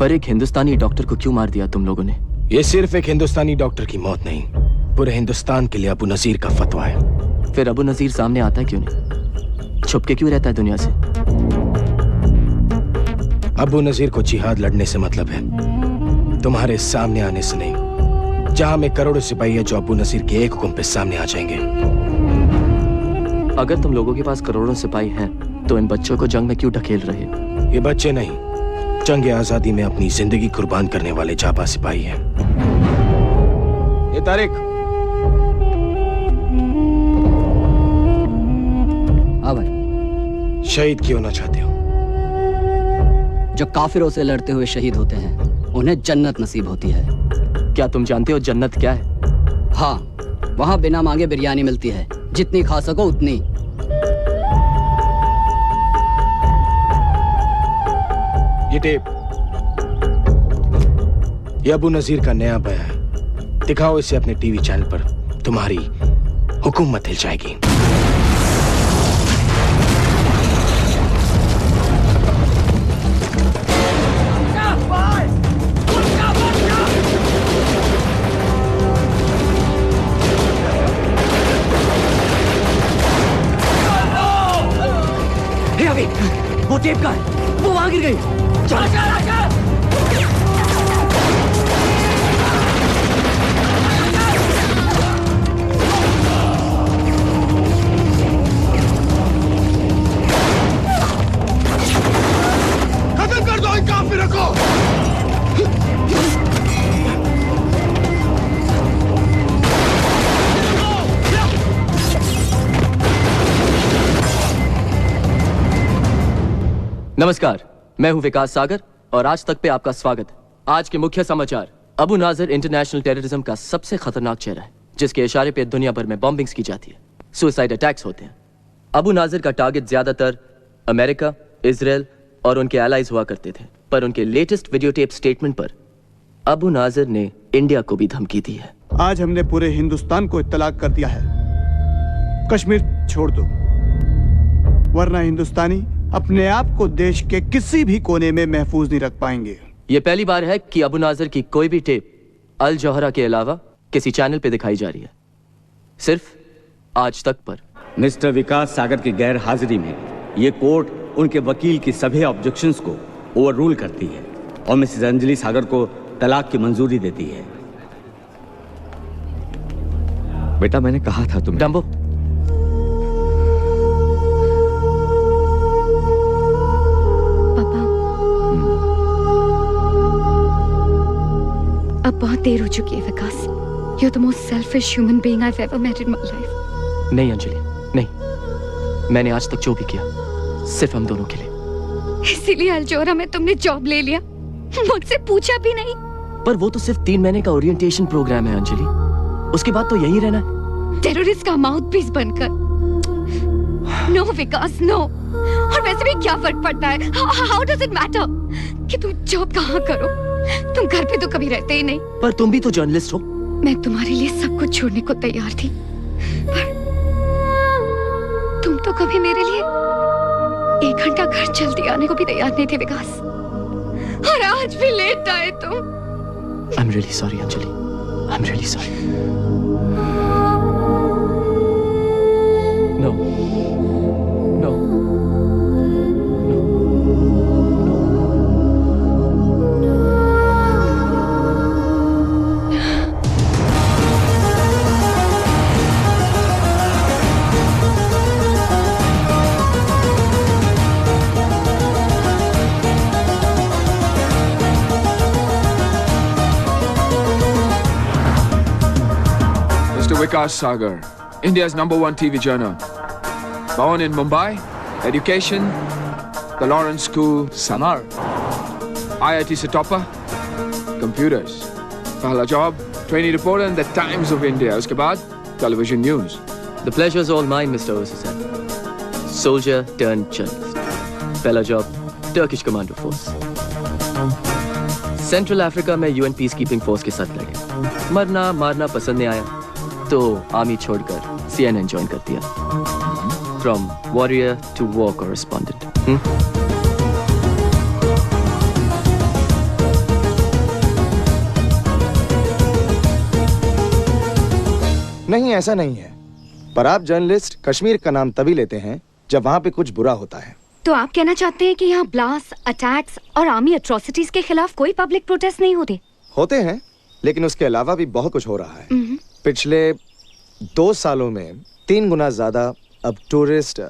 पर एक हिंदुस्तानी डॉक्टर को क्यों मार दिया तुम लोगों ने? ये सिर्फ एक हिंदुस्तानी डॉक्टर की मौत नहीं, पूरे हिंदुस्तान के लिए अबू नजीर का फतवा है। फिर अबू नजीर सामने आता क्यों नहीं? छुप के क्यों रहता है दुनिया से? अबू नजीर को जिहाद लड़ने से मतलब है, तुम्हारे सामने आने से नहीं। जहां में करोड़ों सिपाही है जो अबू नजीर के एक हुक्म पे सामने आ जाएंगे। अगर तुम लोगों के पास करोड़ों सिपाही हैं, तो इन बच्चों को जंग में क्यों ढकेल रहे हो? ये बच्चे नहीं, जंग आजादी में अपनी जिंदगी कुर्बान करने वाले जाबा सिपाही हैं। ये तारिक। हाँ भाई। शहीद क्यों ना चाहते हो? जो काफिरों से लड़ते हुए शहीद होते हैं, उन्हें जन्नत नसीब होती है। क्या तुम जानते हो जन्नत क्या है? हाँ, वहाँ बिना मांगे बिरयानी मिलती है, जितनी खा सको उतनी। ये टेप, ये अबू नजीर का नया बयान है। दिखाओ इसे अपने टीवी चैनल पर, तुम्हारी हुकूमत हिल जाएगी। वो टेप का है, वो वहां गिर गई। खत्म कर दो इन काफिरों को। नमस्कार, मैं हूं विकास सागर और आज तक पे आपका स्वागत है। आज के मुख्य समाचार। अबू नाजिर इंटरनेशनल टेररिज्म का सबसे खतरनाक चेहरा है, जिसके इशारे पे दुनिया भर में बॉम्बिंग्स की जाती है, सुसाइड अटैक्स होते हैं। अबू नाजिर का टारगेट ज्यादातर अमेरिका, इजराइल और उनके एलाइज हुआ करते थे, पर उनके लेटेस्ट वीडियो टेप स्टेटमेंट पर अबू नाजिर ने इंडिया को भी धमकी दी है। आज हमने पूरे हिंदुस्तान को इत्तला कर दिया है, कश्मीर छोड़ दो, वरना हिंदुस्तानी अपने आप को देश के किसी भी कोने में महफूज नहीं रख पाएंगे। यह पहली बार है कि अबू नाजिर की कोई भी टेप अल जौहरा के अलावा किसी चैनल पे दिखाई जा रही है, सिर्फ आज तक पर। मिस्टर विकास सागर की गैर हाजिरी में ये कोर्ट उनके वकील की सभी ऑब्जेक्शंस को ओवररूल करती है और मिसेस अंजलि सागर को तलाक की मंजूरी देती है। बेटा, मैंने कहा था तुम्हें। डम्बो, अब बहुत देर हो चुकी है विकास। You're the most selfish human being I've ever met in my life. नहीं अंजलि, नहीं। मैंने आज तक जो भी किया सिर्फ हम दोनों के लिए। इसीलिए अल्जोरा में तुमने जॉब ले लिया, मुझसे पूछा भी नहीं। पर वो तो सिर्फ 3 महीने का ओरिएंटेशन प्रोग्राम है अंजलि, उसके बाद तो यही रहना है। टेररिस्ट का माउथ पीस बनकर। नो विकास, नो। और वैसे भी क्या फर्क पड़ता है? How does it matter कि तुम जॉब कहाँ करो? तुम घर पे तो कभी रहते ही नहीं। पर तुम भी तो जर्नलिस्ट हो। मैं तुम्हारे लिए सब कुछ छोड़ने को तैयार थी, पर तुम तो कभी मेरे लिए 1 घंटा घर जल्दी आने को भी तैयार नहीं थे विकास। और आज भी लेट आए तुम। I'm really sorry Anjali, I'm really sorry. No, no. Vikas Sagar, India's #1 TV journal. Born in Mumbai, education, the Lawrence School, Samar. IIT se topper, computers. Pehla job, trainee reporter in the Times of India. Uske baad, television news. The pleasure's all mine, Mr. Osasan. Soldier turned journalist. पहला job, Turkish Commando Force. Central Africa में UN peacekeeping force के साथ लगे। मरना मारना पसंद नहीं आया तो आर्मी छोड़कर CNN ज्वाइन कर दिया। From warrior to war correspondent. ऐसा नहीं है, पर आप जर्नलिस्ट कश्मीर का नाम तभी लेते हैं जब वहां पे कुछ बुरा होता है। तो आप कहना चाहते हैं कि यहाँ ब्लास्ट, अटैक्स और आर्मी एट्रोसिटीज के खिलाफ कोई पब्लिक प्रोटेस्ट नहीं होते? होते हैं, लेकिन उसके अलावा भी बहुत कुछ हो रहा है। पिछले 2 सालों में 3 गुना ज्यादा अब टूरिस्ट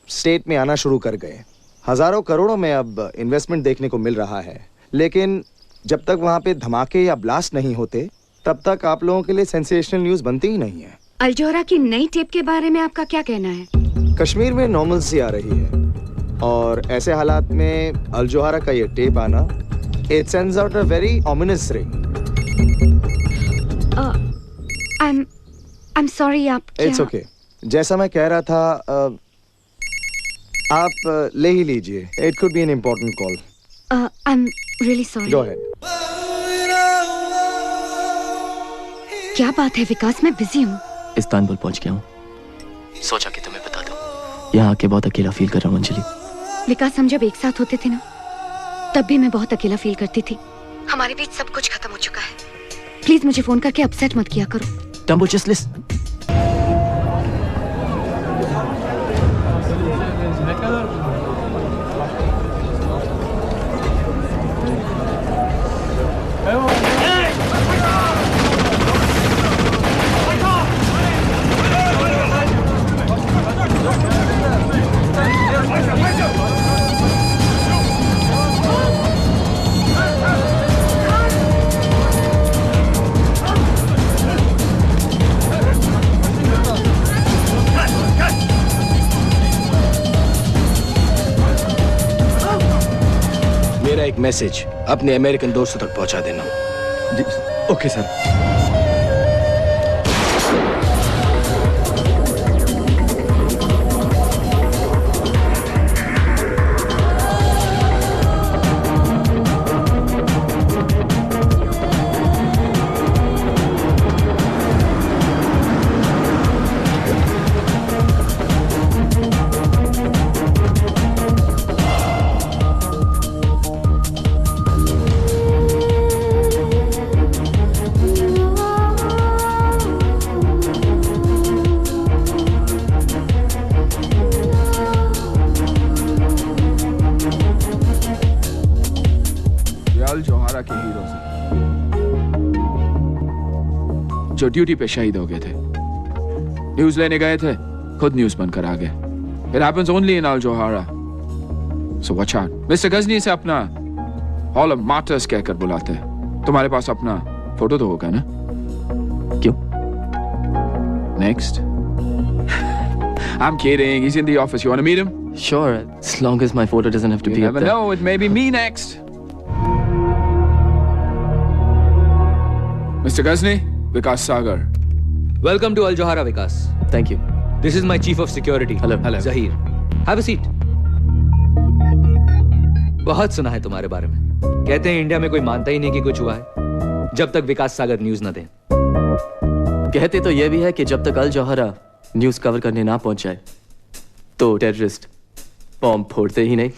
स्टेट में आना शुरू कर गए। हजारों करोड़ों में अब इन्वेस्टमेंट देखने को मिल रहा है, लेकिन जब तक वहां पे धमाके या ब्लास्ट नहीं होते तब तक आप लोगों के लिए सेंसेशनल न्यूज बनती ही नहीं है। अल जोहरा की नई टेप के बारे में आपका क्या कहना है? कश्मीर में नॉर्मलसी आ रही है और ऐसे हालात में अल जोहरा का ये टेप आना, it sends out a very ominous ring. I'm sorry, आप क्या? It's okay. जैसा मैं कह रहा था, आप ले ही लीजिए। It could be an important call. I'm really sorry. Go ahead. क्या बात है विकास, मैं बिजी हूँ। इस्तांबुल पहुंच गया हूँ, सोचा कि तुम्हें बता दूं। यहाँ आके बहुत अकेला फील कर रहा हूँ अंजलि। विकास, हम जब एक साथ होते थे ना, तब भी मैं बहुत अकेला फील करती थी। हमारे बीच सब कुछ खत्म हो चुका है। प्लीज मुझे फोन करके अपसेट मत किया करो। टम्बो, just listen. मेरा एक मैसेज अपने अमेरिकन दोस्तों तक पहुंचा देना। Okay sir. अल जोहरा के हीरो जो ड्यूटी पे शहीद हो गए थे, न्यूज लेने गए थे, खुद न्यूज बनकर आ गए। It happens only in Al Johara. So watch out. Mister Ghajini से अपना हॉल ऑफ मार्टर्स कहकर बुलाते हैं। तुम्हारे पास अपना फोटो तो होगा ना? क्यों? Next. I'm kidding. He's in the office. You want to meet him? Sure, as long as my photo doesn't have to You be up never there. know. It may be me next. Mr. Ghazni, Vikas Sagar. Welcome to Al Johara, Vikas. Thank you. This is my chief of security. Hello. Zahir. Have a seat. बहुत सुना है तुम्हारे बारे में। कहते हैं India में कोई मानता ही नहीं कि कुछ हुआ है जब तक विकास सागर न्यूज न दें। कहते तो ये भी है कि जब तक अल जोहरा न्यूज कवर करने ना पहुंच जाए तो टेररिस्ट बॉम्ब फोड़ते ही नहीं।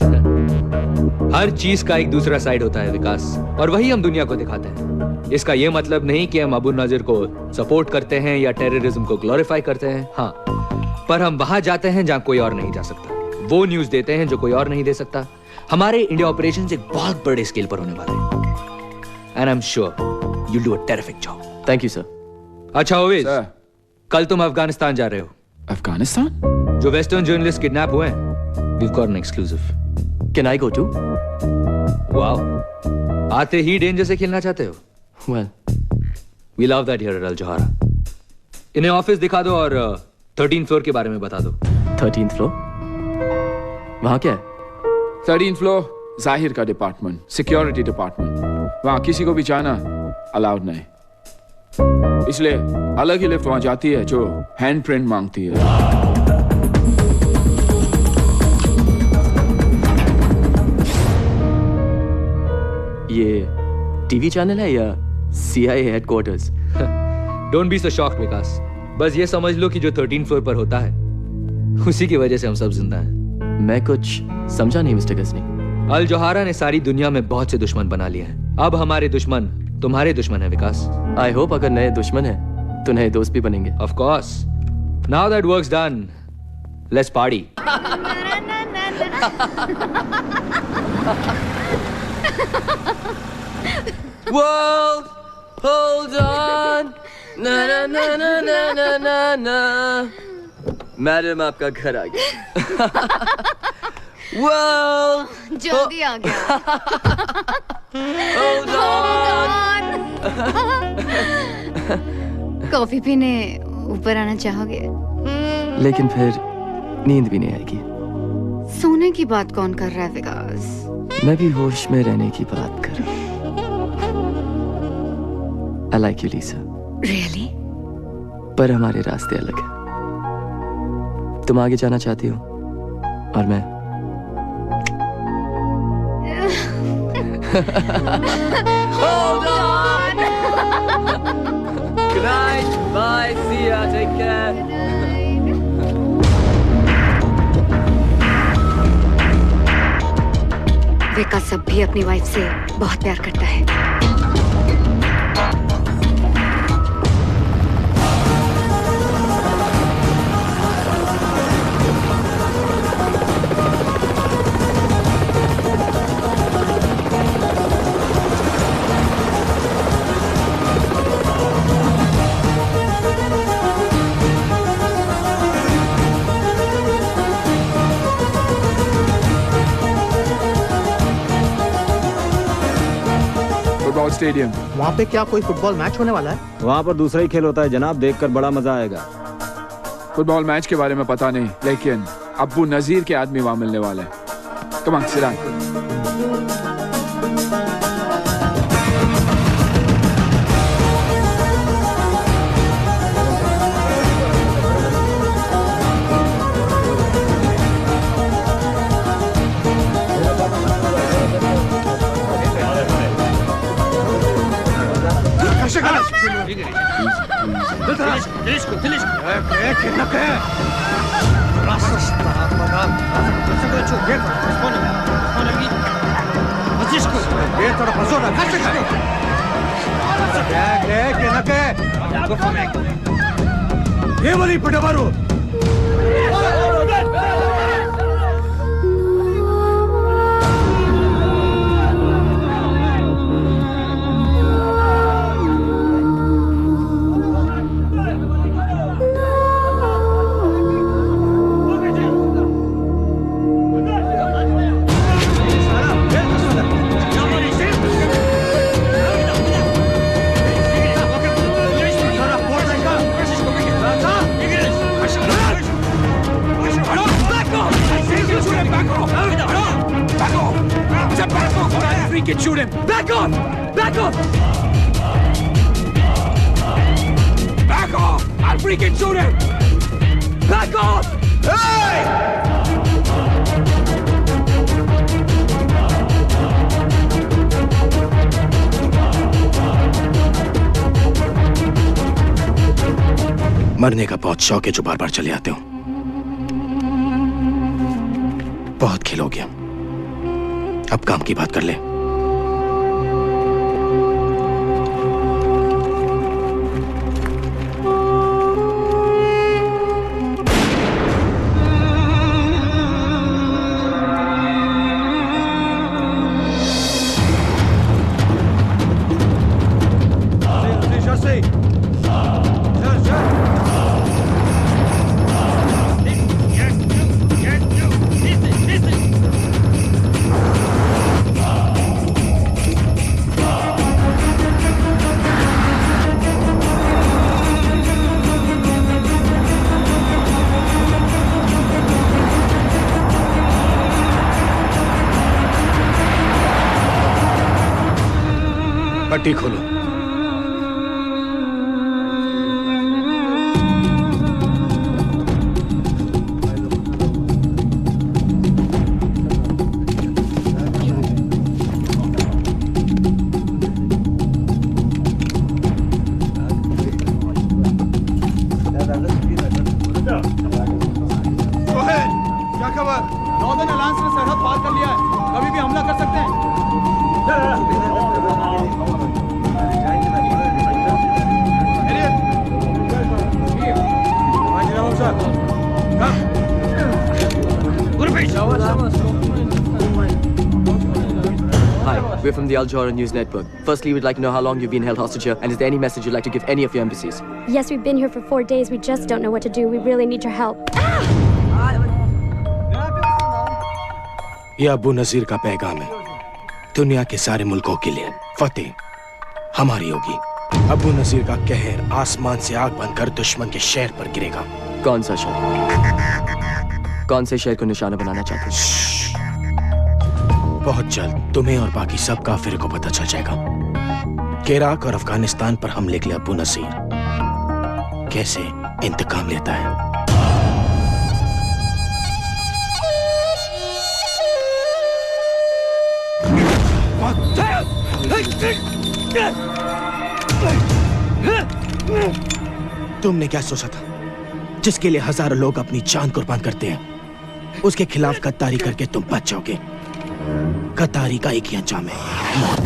हर चीज का एक दूसरा साइड होता है विकास, और वही हम दुनिया को दिखाते हैं। इसका यह मतलब नहीं कि हम अबू नाजिर को सपोर्ट करते हैं या टेररिज्म को ग्लोरीफाई करते हैं। हाँ, पर हम वहां जाते हैं जहां कोई और नहीं जा सकता। वो न्यूज देते हैं जो कोई और नहीं दे सकता। हमारे इंडिया ऑपरेशन एक बहुत बड़े स्केल पर होने वाले हैं। And I am sure you do a terrific job. Thank you sir. अच्छा ओवेज, Sir. कल तुम अफगानिस्तान जा रहे हो। Afghanistan? जो वेस्टर्न जर्नलिस्ट किडनैप हुए हैं, we've got an exclusive. Can I go too? Wow, आते ही डेंजर से खेलना चाहते हो? Well, We love that here at Al Johara. इन्हें ऑफिस दिखा दो और 13th फ्लोर के बारे में बता दो। 13th floor? वहाँ क्या है? 13th floor, जाहिर का डिपार्टमेंट, सिक्योरिटी डिपार्टमेंट। वहां किसी को भी जाना अलाउड नहीं, इसलिए अलग ही लिफ्ट वहां जाती है जो हैंड प्रिंट मांगती है। ये टीवी चैनल है या CIA headquarters? Don't be so shocked Vikas, बस ये समझ लो कि जो 13th फ्लोर पर होता है उसी की वजह से हम सब जिंदा हैं। मैं कुछ समझा नहीं मिस्टर गजनी। अल जोहारा ने सारी दुनिया में बहुत से दुश्मन बना लिए हैं। अब हमारे दुश्मन तुम्हारे दुश्मन है विकास। आई होप अगर नए दुश्मन है तो नए दोस्त भी बनेंगे। Of course. Now that work's done, let's party. World, hold on. Na na na na na na na na. Madam आपका घर आ गया। World, जल्दी आ गया। hold on. कॉफी पीने ऊपर आना चाहोगे? लेकिन फिर नींद भी नहीं आएगी। सोने की बात कौन कर रहा है विकास? मैं भी होश में रहने की बात कर रहा हूँ। I like you, Lisa. Really? पर हमारे रास्ते अलग हैं। तुम आगे जाना चाहती हो और मैं Hold on. Good night. Bye. See ya. Take care. विकास अब भी अपनी वाइफ से बहुत प्यार करता है। स्टेडियम। वहाँ पे क्या कोई फुटबॉल मैच होने वाला है? वहाँ पर दूसरा ही खेल होता है जनाब, देखकर बड़ा मजा आएगा। फुटबॉल मैच के बारे में पता नहीं, लेकिन अब्बू नजीर के आदमी वहाँ मिलने वाले हैं। Come on, sit down. Shoot him! Back off! Back off! Back off! I'll freaking shoot him! Back off! Hey! मरने का बहुत शौक है जो बार बार चले आते हो। बहुत खेल हो गया, अब काम की बात कर ले। पट्टी खोलो। क्या खबर? नॉर्दर्न अलायंस ने सरहद पार कर लिया है, कभी भी हमला कर सकते हैं। We're from the Al Jawhara News Network. Firstly, we'd like to know how long you've been held hostage here, and is there any message you'd like to give any of your embassies? Yes, we've been here for 4 days. We just don't know what to do. We really need your help. ये अबू नजीर का पैगाम है दुनिया के सारे मुल्कों के लिए। फतेह हमारी होगी। अबू नजीर का कहर आसमान से आग बनकर दुश्मन के शहर पर गिरेगा। कौन सा शहर? कौन से शहर को निशाना बनाना चाहते हैं? बहुत जल्द तुम्हें और बाकी सब काफिर को पता चल जाएगा कि इराक और अफगानिस्तान पर हमले के लिए अबू नजीर कैसे इंतकाम लेता है। तुमने क्या सोचा था? जिसके लिए हजारों लोग अपनी जान कुर्बान करते हैं, उसके खिलाफ गद्दारी करके तुम बच जाओगे। गद्दारी का एक ही अंजाम है, मौत।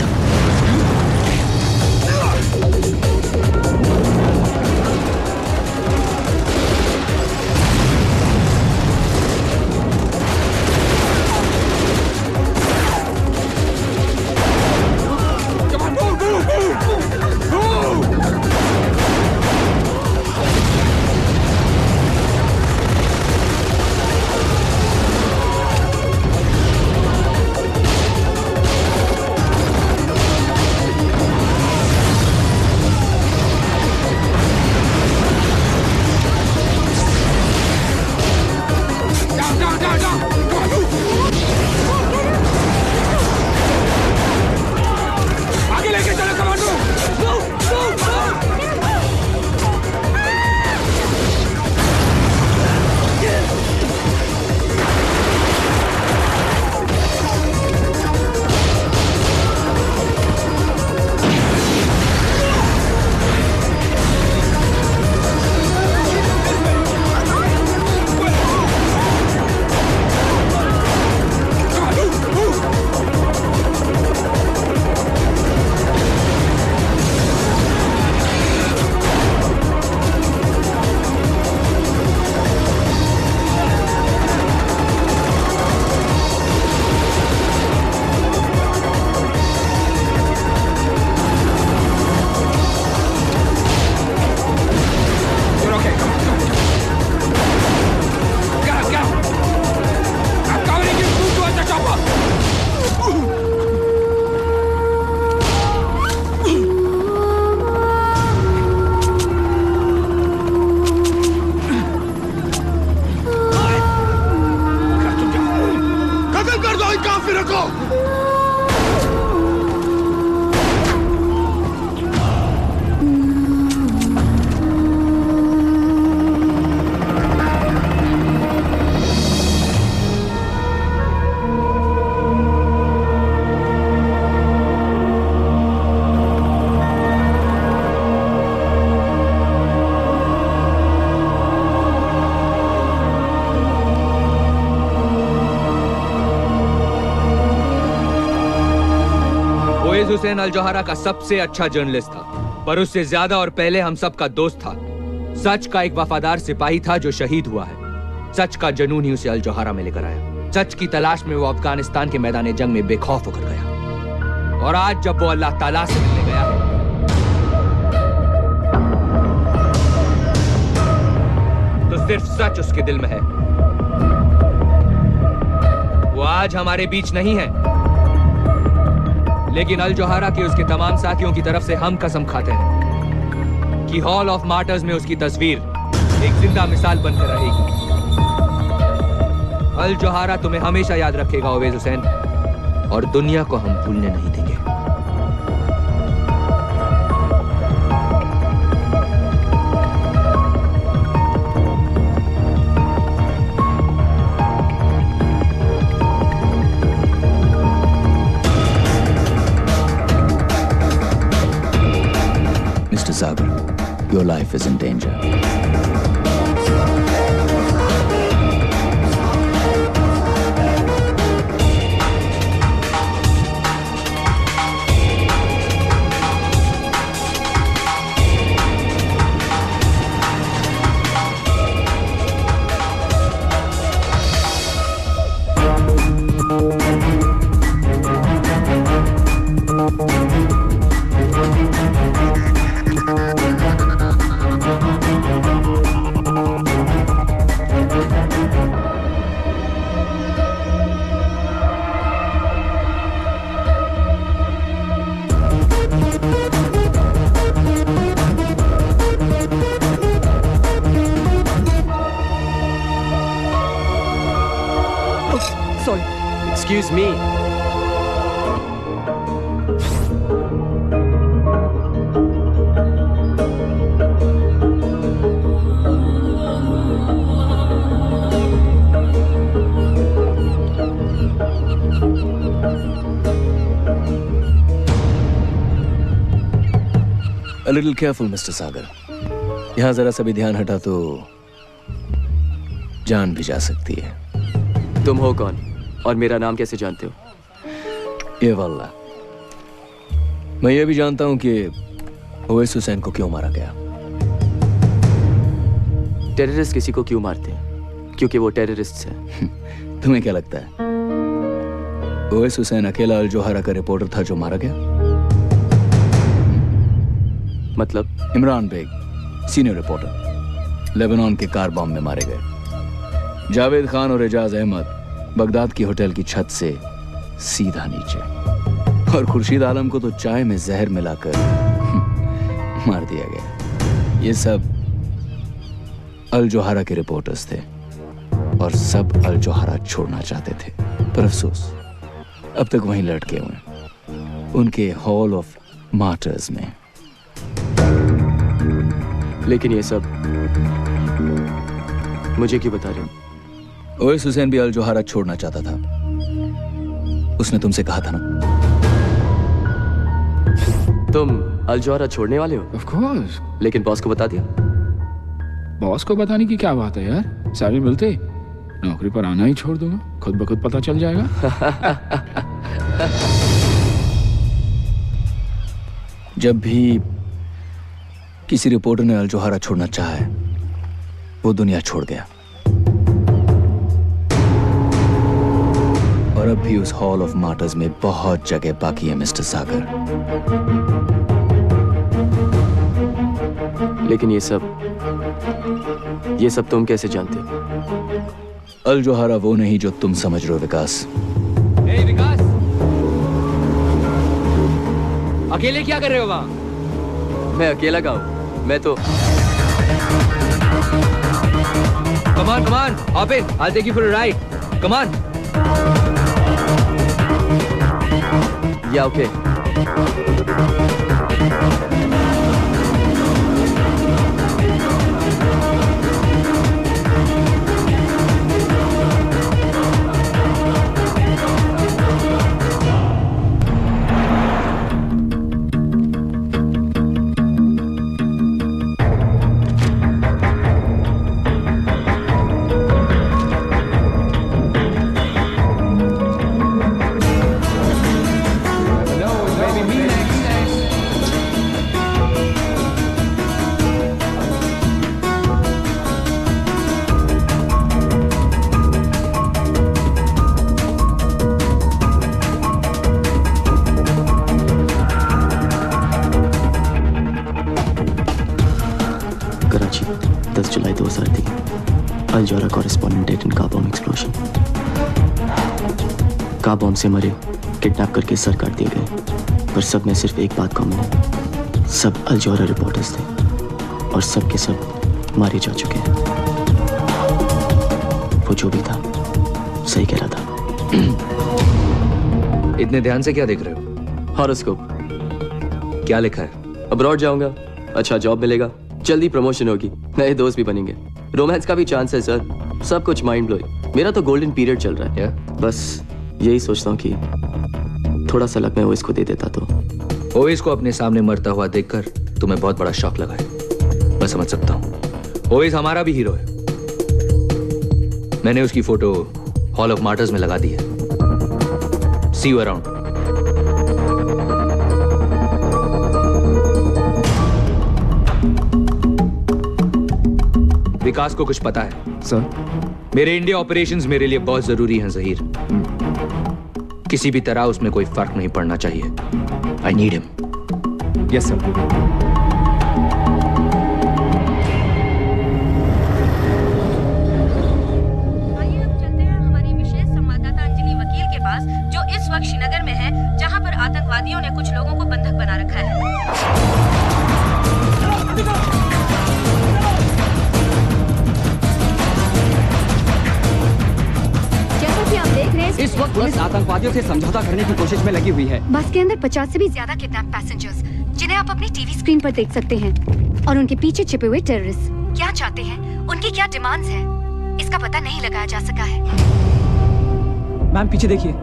हुसैन अल जौहरा का सबसे अच्छा जर्नलिस्ट था, पर उससे ज्यादा और पहले हम सब का दोस्त था। सच का एक वफादार सिपाही था जो शहीद हुआ है। सच का जुनून ही उसे अल जौहरा में लेकर आया। सच की तलाश में वो अफगानिस्तान के मैदान जंग में बेखौफ होकर गया, और आज जब वो अल्लाह ताला से मिलने गया है, तो सिर्फ सच उसके दिल में है। वो आज हमारे बीच नहीं है, लेकिन अल जौहरा के उसके तमाम साथियों की तरफ से हम कसम खाते हैं कि हॉल ऑफ मार्टर्स में उसकी तस्वीर एक जिंदा मिसाल बनकर रहेगी। अल जौहरा तुम्हें हमेशा याद रखेगा ओवैस हुसैन, और दुनिया को हम भूलने नहीं देंगे। Sagar, your life is in danger. Sorry. Excuse me. A little careful, Mr. Sagar. यहाँ जरा सा भी ध्यान हटा तो जान भी जा सकती है। तुम हो कौन और मेरा नाम कैसे जानते हो? ये वल्ला, मैं ये भी जानता हूं कि ओवैस हुसैन को क्यों मारा गया। टेररिस्ट किसी को क्यों मारते हैं? क्योंकि वो टेररिस्ट है। तुम्हें क्या लगता है ओवैस हुसैन अकेला अल जोहरा का रिपोर्टर था जो मारा गया? मतलब? Imran Baig, senior reporter, Lebanon के कार बॉम्ब में मारे गए। जावेद खान और एजाज अहमद बगदाद की होटल की छत से सीधा नीचे, और खुर्शीद आलम को तो चाय में जहर मिलाकर मार दिया गया। ये सब अल जोहरा के रिपोर्टर्स थे और सब अल जोहरा छोड़ना चाहते थे, पर अफसोस अब तक वहीं लटके हुए हैं, उनके हॉल ऑफ मार्टर्स में। लेकिन ये सब मुझे क्यों बता रहे हो? ओवैस हुसैन भी अल जोहरा छोड़ना चाहता था, उसने तुमसे कहा था ना। तुम अल जोहरा छोड़ने वाले हो? Of course. लेकिन बॉस को बता दिया? बॉस को बताने की क्या बात है यार, सैलरी मिलते नौकरी पर आना ही छोड़ दूंगा, खुद ब खुद पता चल जाएगा। जब भी किसी रिपोर्टर ने अल जोहरा छोड़ना चाहा है, वो दुनिया छोड़ गया, और अब भी उस हॉल ऑफ मार्टर्स में बहुत जगह बाकी है मिस्टर सागर। लेकिन ये सब तुम कैसे जानते हो? अल जोहरा वो नहीं जो तुम समझ रहे हो विकास। विकास, अकेले क्या कर रहे हो वहां? मैं अकेला का हूं, मैं तो Come on, hop in. I'll take you for a ride. Come on. Yeah, okay. Karachi 10 जुलाई 2003 Al Johara correspondent dead in car bomb explosion. Car bomb से मरे, किडनैप करके सर काट दिए गए, पर सब में सिर्फ एक बात कॉमन है, सब अल जोहरा रिपोर्टर्स थे और सब के सब मारे जा चुके हैं। वो जो भी था सही कह रहा था। इतने ध्यान से क्या देख रहे हो? हॉरोस्कोप। क्या लिखा है? अब्रॉड जाऊंगा, अच्छा जॉब मिलेगा, जल्दी प्रमोशन होगी, नए दोस्त भी बनेंगे, रोमांस का भी चांस है सर, सब कुछ माइंड ब्लोइंग। मेरा तो गोल्डन पीरियड चल रहा है। बस यही सोचता हूँ कि थोड़ा सा लक मैं ओवैस को दे देता तो। ओवैस को अपने सामने मरता हुआ देखकर तुम्हें बहुत बड़ा शॉक लगा है, मैं समझ सकता हूँ। ओवैस हमारा भी हीरो है, मैंने उसकी फोटो हॉल ऑफ मार्टर्स में लगा दी है। सी यू अराउंड। विकास को कुछ पता है सर? मेरे इंडिया ऑपरेशंस मेरे लिए बहुत जरूरी हैं जहीर। किसी भी तरह उसमें कोई फर्क नहीं पड़ना चाहिए। I need him. Yes sir. आइए अब चलते हैं हमारी विशेष संवाददाता अंजलि वकील के पास, जो इस वक्त श्रीनगर में है, जहां पर आतंकवादियों ने कुछ लोगों को बंधक बना रखा है। जैसा कि आप देख रहे हैं इस वक्त पुलिस आतंकवादियों से समझौता करने की कोशिश में लगी हुई है। बस के अंदर 50 से भी ज्यादा किडनैप पैसेंजर्स, जिन्हें आप अपनी टीवी स्क्रीन पर देख सकते हैं, और उनके पीछे छिपे हुए टेररिस्ट क्या चाहते हैं, उनकी क्या डिमांड्स हैं, इसका पता नहीं लगाया जा सका है। मैम पीछे देखिए।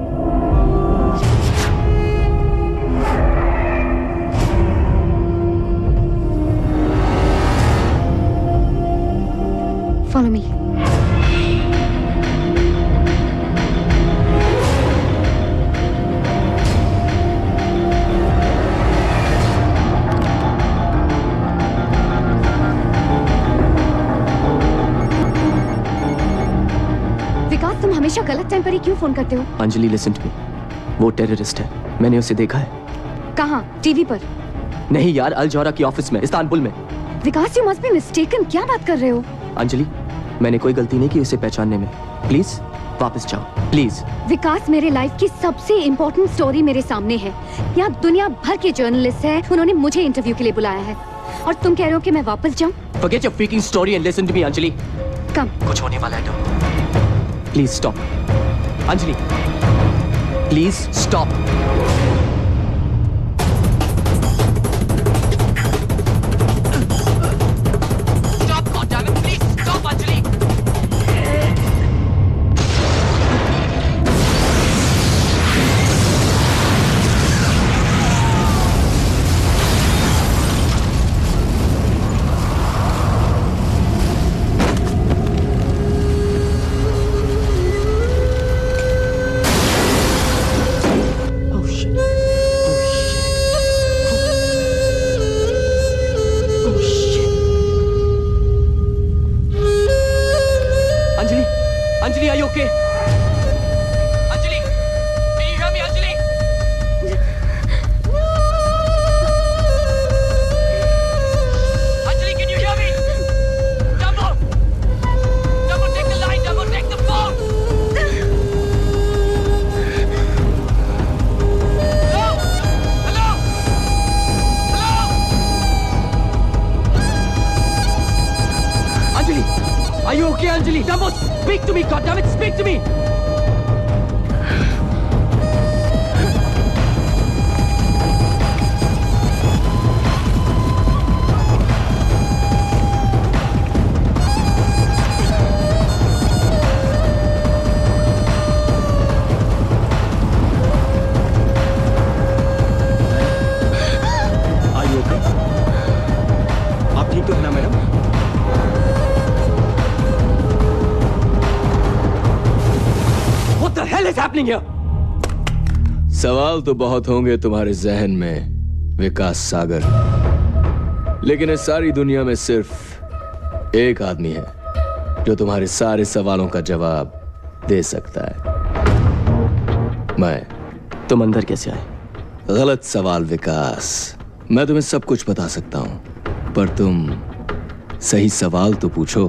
Follow me. विकास, तुम हमेशा गलत टाइम पर ही क्यों फोन करते हो? अंजलि लिसन टू मी, वो टेररिस्ट है, मैंने उसे देखा है। कहाँ? टीवी पर? नहीं यार, अल जौहरा की ऑफिस में, इस्तांबुल में। विकास, यू मस्ट बी मिस्टेकन, क्या बात कर रहे हो? अंजलि, मैंने कोई गलती नहीं की उसे पहचानने में। प्लीज वापस जाओ, प्लीज। विकास, मेरे लाइफ की सबसे इम्पोर्टेंट स्टोरी मेरे सामने है। यहाँ दुनिया भर के जर्नलिस्ट हैं, उन्होंने मुझे इंटरव्यू के लिए बुलाया है, और तुम कह रहे हो कि मैं वापस जाऊँ? Forget your freaking story and listen to me, Anjali. कम। कुछ होने वाला है तो। Please stop, Anjali. Please stop. Anjali, are you okay? Anjali, can you hear me, Anjali? Anjali, can you hear me? Dumbo, take the line, Dumbo, take the phone. Hello? Anjali, are you okay, Anjali? Dumbo, speak to me, goddammit, speak to me! Are you okay? आप ठीक तो है ना madam? What the hell is happening here? सवाल तो बहुत होंगे तुम्हारे जहन में, विकास सागर, लेकिन इस सारी दुनिया में सिर्फ एक आदमी है जो तुम्हारे सारे सवालों का जवाब दे सकता है। मैं। तुम अंदर कैसे आए? गलत सवाल विकास। मैं तुम्हें सब कुछ बता सकता हूं, पर तुम सही सवाल तो पूछो।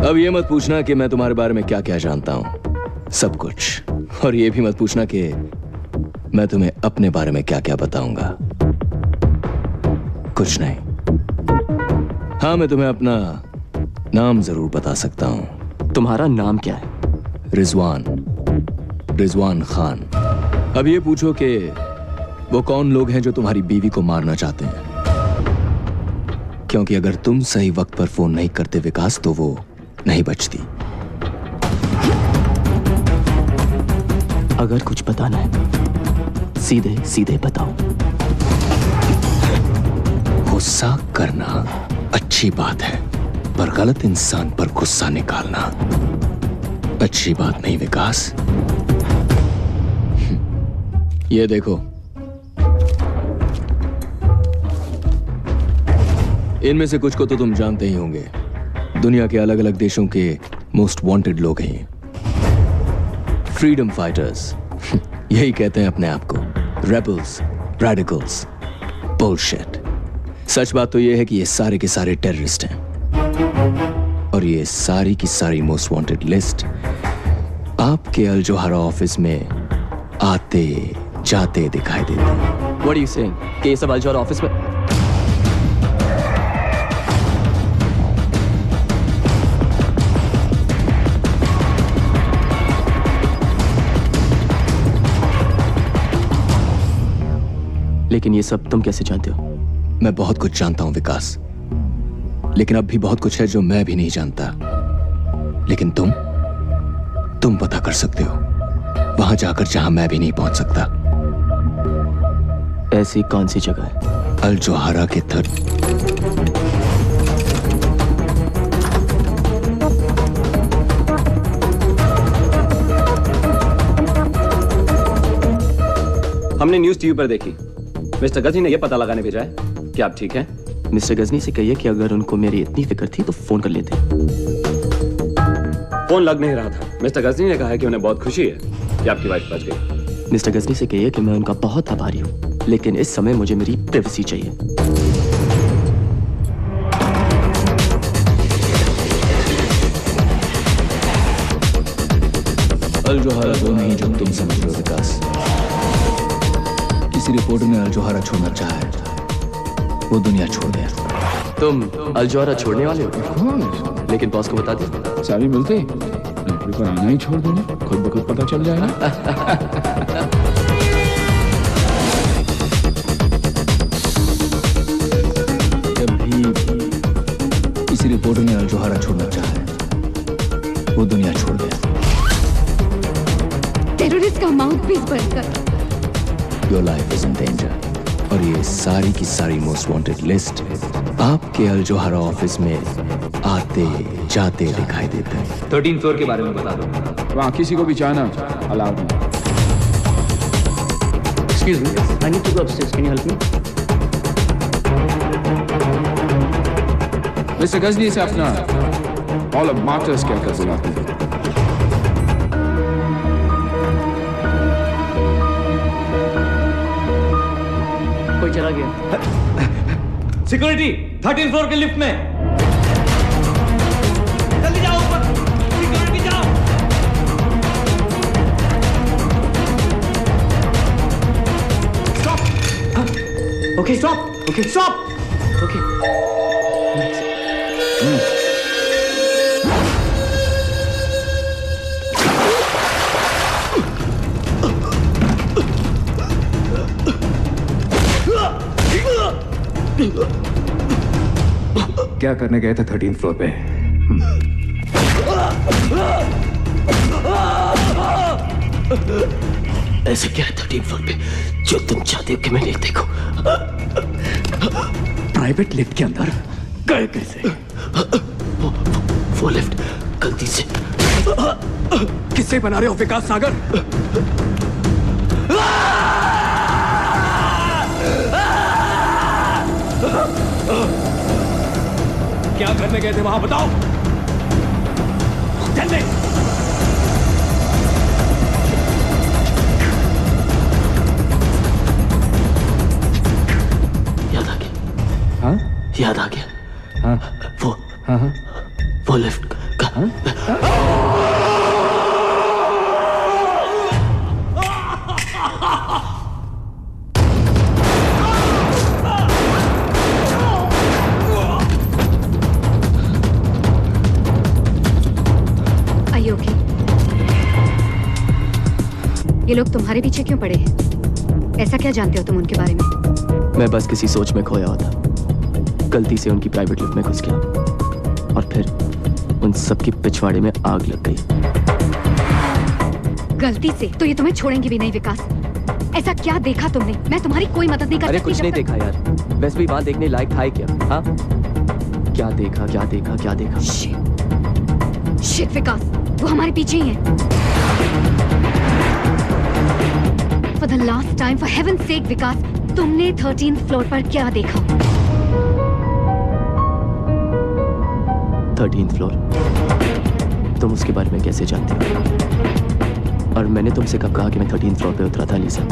अब ये मत पूछना कि मैं तुम्हारे बारे में क्या क्या जानता हूं, सब कुछ। और ये भी मत पूछना कि मैं तुम्हें अपने बारे में क्या क्या बताऊंगा, कुछ नहीं। हाँ, मैं तुम्हें अपना नाम जरूर बता सकता हूं। तुम्हारा नाम क्या है? रिजवान खान। अब ये पूछो कि वो कौन लोग हैं जो तुम्हारी बीवी को मारना चाहते हैं, क्योंकि अगर तुम सही वक्त पर फोन नहीं करते विकास, तो वो नहीं बचती। अगर कुछ बताना है सीधे सीधे बताओ। गुस्सा करना अच्छी बात है, पर गलत इंसान पर गुस्सा निकालना अच्छी बात नहीं विकास। ये देखो, इनमें से कुछ को तो तुम जानते ही होंगे। दुनिया के अलग अलग देशों के मोस्ट वांटेड लोग हैं, फ्रीडम फाइटर्स। यही कहते हैं अपने आप को, रेबल्स, रेडिकल्स, बुलशिट। सच बात तो यह है कि ये सारे के सारे टेररिस्ट हैं, और ये सारी की सारी मोस्ट वांटेड लिस्ट आपके अल जौहरा ऑफिस में आते जाते दिखाई देती है। What are you saying? कि ये सब अल जौहरा ऑफिस में? लेकिन ये सब तुम कैसे जानते हो? मैं बहुत कुछ जानता हूं विकास, लेकिन अब भी बहुत कुछ है जो मैं भी नहीं जानता। लेकिन तुम पता कर सकते हो, वहां जाकर जहां मैं भी नहीं पहुंच सकता। ऐसी कौन सी जगह है? अल जोहारा के तट। हमने न्यूज़ टीवी पर देखी। मिस्टर गजनी ने यह पता लगाने भेजा है कि आप ठीक हैं। मिस्टर गजनी से कहिए कि अगर उनको मेरी इतनी फिक्र थी तो फोन कर लेते। फोन लग नहीं रहा था। मिस्टर गजनी ने कहा है कि उन्हें बहुत खुशी है कि आपकी वाइफ बच गई। मिस्टर गजनी से कहिए कि मैं उनका बहुत आभारी हूँ, लेकिन इस समय मुझे मेरी प्राइवेसी चाहिए। अल जोहारा वो नहीं जो तुम समझ रहे हो विकास। किसी रिपोर्टर ने अल जोहारा छोड़ना चाहा है, वो दुनिया छोड़ गया। तुम अल जोहारा छोड़ने वाले हो? लेकिन बॉस को बता दे। सारी मिलते नौकरी पर आना ही छोड़ दूंगा, खुद ब खुद पता चल जाएगा। जब भी किसी रिपोर्टर ने अल जोहारा छोड़ना चाहा है, वो दुनिया छोड़ गया। टेररिस्ट का माउथपीस बनकर Your life is in danger। और ये सारी की सारी मोस्ट वांटेड लिस्ट आपके अल जोहारा ऑफिस में आते जाते दिखाई देते हैं। 13th फ्लोर के बारे में बता दो। वहाँ किसी को भी जाना अलाउड नहीं। Excuse me, I need to go upstairs. Can you help me? Mister Ghajini से अपना हॉल ऑफ मार्टर्स क्या कर बुलाते हैं? कोई चला गया। सिक्योरिटी 13th फ्लोर के लिफ्ट में। जल्दी जाओ ऊपर, सिक्योरिटी जाओ। Stop. Okay. Stop. Okay. Stop. Okay. क्या करने गए थे 13th फ्लोर पे? ऐसे क्या है 13th फ्लोर पे जो तुम चाहते हो कि मैं नहीं देखूं? प्राइवेट लिफ्ट के अंदर गए कैसे? वो लिफ्ट गलती से। किससे बना रहे हो विकास सागर? क्या करने गए थे वहां बताओ जल्दी। याद आ गया। हाँ? याद आ गया। हाँ? वो लिफ्ट का। ये लोग तुम्हारे पीछे क्यों पड़े हैं? ऐसा क्या जानते हो तुम उनके बारे में? मैं बस किसी सोच में खोया होता, गलती से उनकी प्राइवेट लिफ्ट में घुस गया और फिर उन सबकी पिछवाड़े में आग लग गई। गलती से? तो ये तुम्हें छोड़ेंगे भी नहीं विकास। ऐसा क्या देखा तुमने? मैं तुम्हारी कोई मदद नहीं कर सकती। अरे कुछ नहीं देखा यार, वैसे भी वहां देखने लायक था ही क्या? हाँ? क्या देखा क्या देखा क्या देखा? शिट विकास, वो हमारे पीछे ही है। For the last time, for heaven's sake, विकास, तुमने 13th फ्लोर पर क्या देखा? 13th floor? तुम उसके बारे में कैसे जानते हो? और मैंने तुमसे कब कहा कि मैं 13th फ्लोर पे उतरा था, लीसा?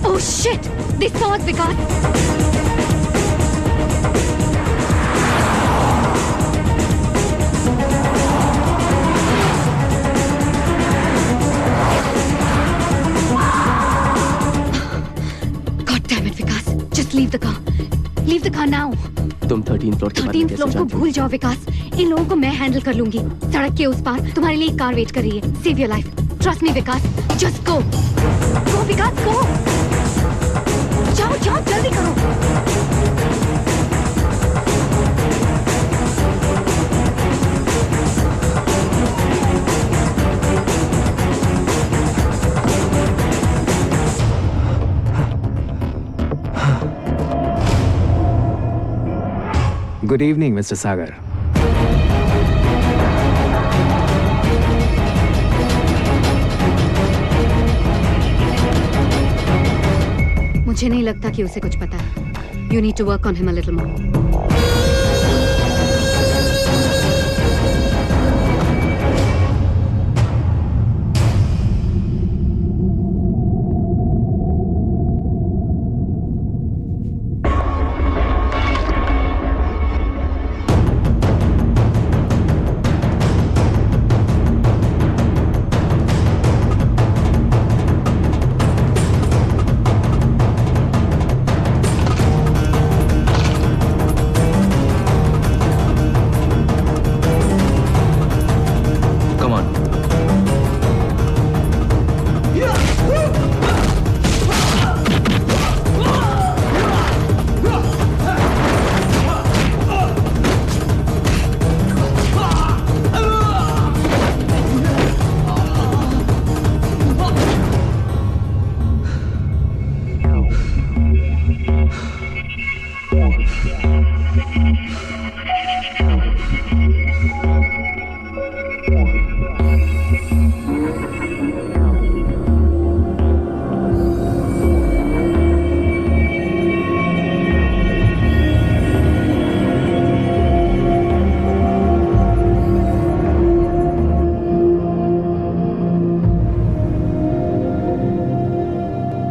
Oh shit! They saw us, Vikas! Leave the car. Leave the car now. तुम 13th फ्लोर के बारे में कैसे जानती हो? 13th फ्लोर को भूल जाओ विकास। इन लोगों को मैं हैंडल कर लूंगी। सड़क के उस पार तुम्हारे लिए एक कार वेट कर रही है। Save your life. Trust me Vikas. Just go. Go Vikas, go. जाओ जाओ जल्दी करो। Good evening, Mr. Sagar. मुझे नहीं लगता कि उसे कुछ पता है। You need to work on him a little more.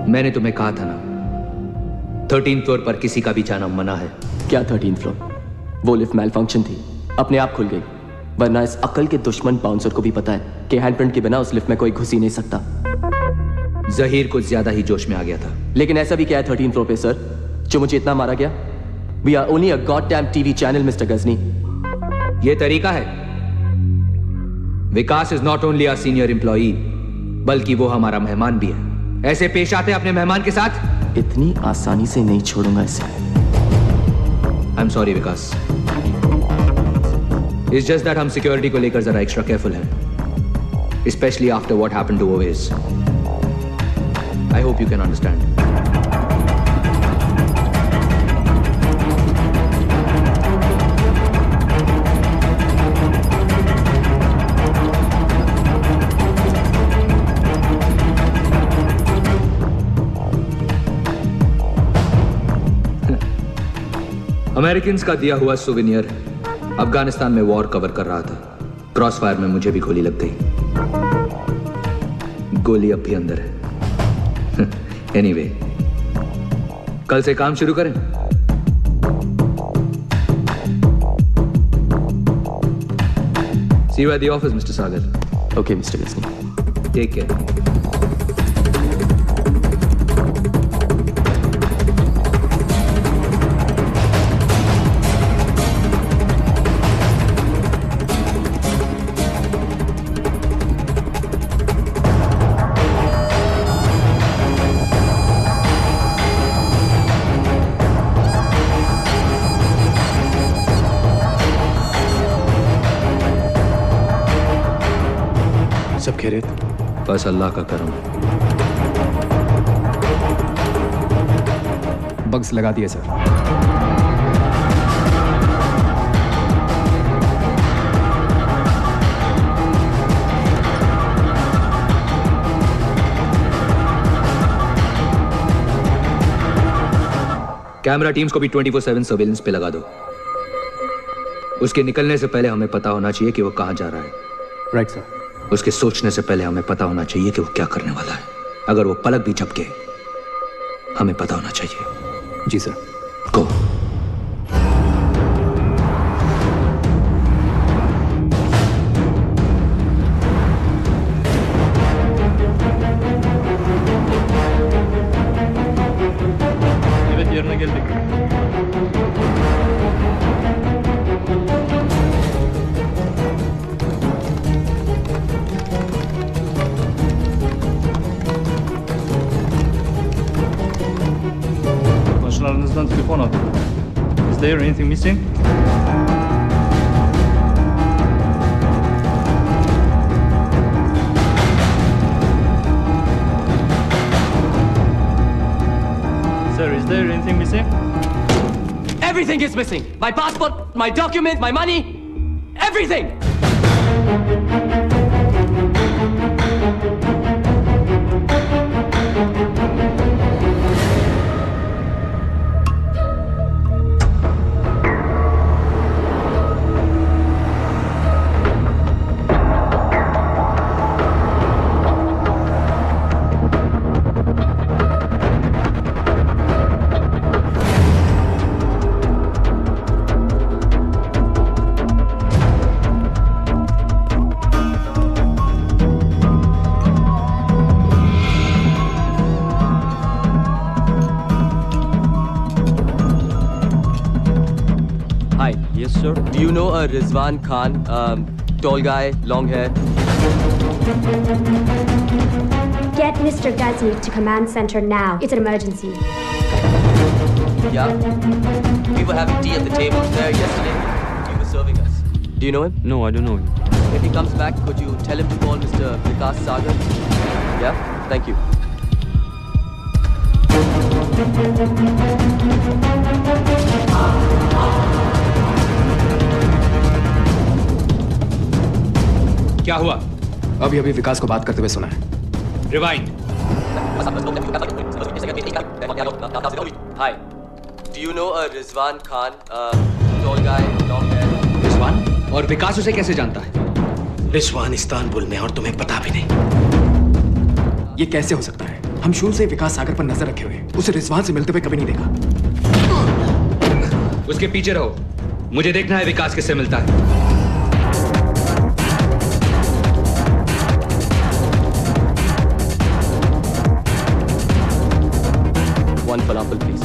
मैंने तुम्हें कहा था ना, 13th फ्लोर पर किसी का भी जाना मना है। क्या 13th फ्लोर? वो लिफ्ट मेल फंक्शन थी, अपने आप खुल गई। वरना इस अकल के दुश्मन बाउंसर को भी पता है कि हैंडप्रिंट के बिना उस लिफ्ट में कोई घुस ही नहीं सकता। जहीर कुछ ज्यादा ही जोश में आ गया था। लेकिन ऐसा भी क्या है 13th फ्लोर पे सर, जो मुझे इतना मारा गया? We are only a god damn TV channel mister Ghajini. ये तरीका है। Vikas is not only our senior employee, बल्कि वो हमारा मेहमान भी है। ऐसे पेश आते अपने मेहमान के साथ? इतनी आसानी से नहीं छोड़ूंगा इसे। I am sorry Vikas. It's just that हम सिक्योरिटी को लेकर जरा एक्स्ट्रा केयरफुल हैं, specially after what happened to Owais. I hope you can understand. Americans का दिया हुआ सुवेनियर अफगानिस्तान में वॉर कवर कर रहा था। क्रॉस फायर में मुझे भी गोली लग गई। गोली अब भी अंदर है। एनीवे, कल से काम शुरू करें। See you at the office mister Sagar. Okay mister Ghajini, take care. सब खैरियत? बस अल्लाह का करम। बग्स लगा दिए सर। कैमरा टीम्स को भी 24/7 सर्वेलेंस पे लगा दो। उसके निकलने से पहले हमें पता होना चाहिए कि वो कहां जा रहा है। Right sir. उसके सोचने से पहले हमें पता होना चाहिए कि वो क्या करने वाला है। अगर वो पलक भी झपके, हमें पता होना चाहिए। जी sir. Go. Is there anything missing? Sir, is there anything missing? Everything is missing. My passport, my document, my money, everything. Yes, sir. Do you know a Rizwan Khan? Tall guy, long hair. Get Mr. Ghazni to command center now. It's an emergency. Yeah. We were having tea at the table there yesterday. He was serving us. Do you know him? No, I don't know him. If he comes back, could you tell him to call Mr. Vikas Sagar? Yeah? Thank you. क्या हुआ? अभी विकास को बात करते हुए सुना है। Rewind. Hi. Do you know a Rizwan Khan? Tall guy, long hair. Rizwan? और विकास उसे कैसे जानता है? रिजवान इस्तांबुल में और तुम्हें पता भी नहीं। ये कैसे हो सकता है? हम शुरू से विकास सागर पर नजर रखे हुए, उसे रिजवान से मिलते हुए कभी नहीं देखा। उसके पीछे रहो। मुझे देखना है विकास किससे मिलता है। One falafel, please.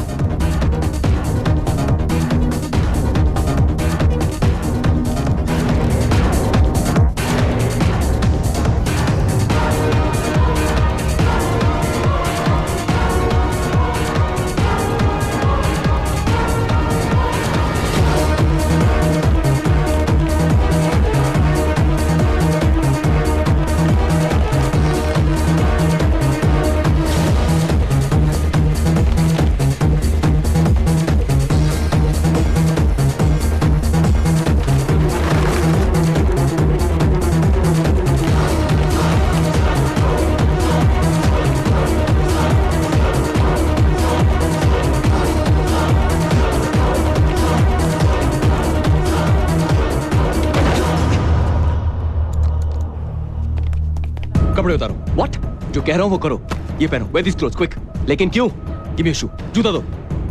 कपड़े उतारो। What? जो कह रहा हूं वो करो। ये पहनो। Wear these clothes, quick. लेकिन क्यों? Give me a shoe. जूता दो।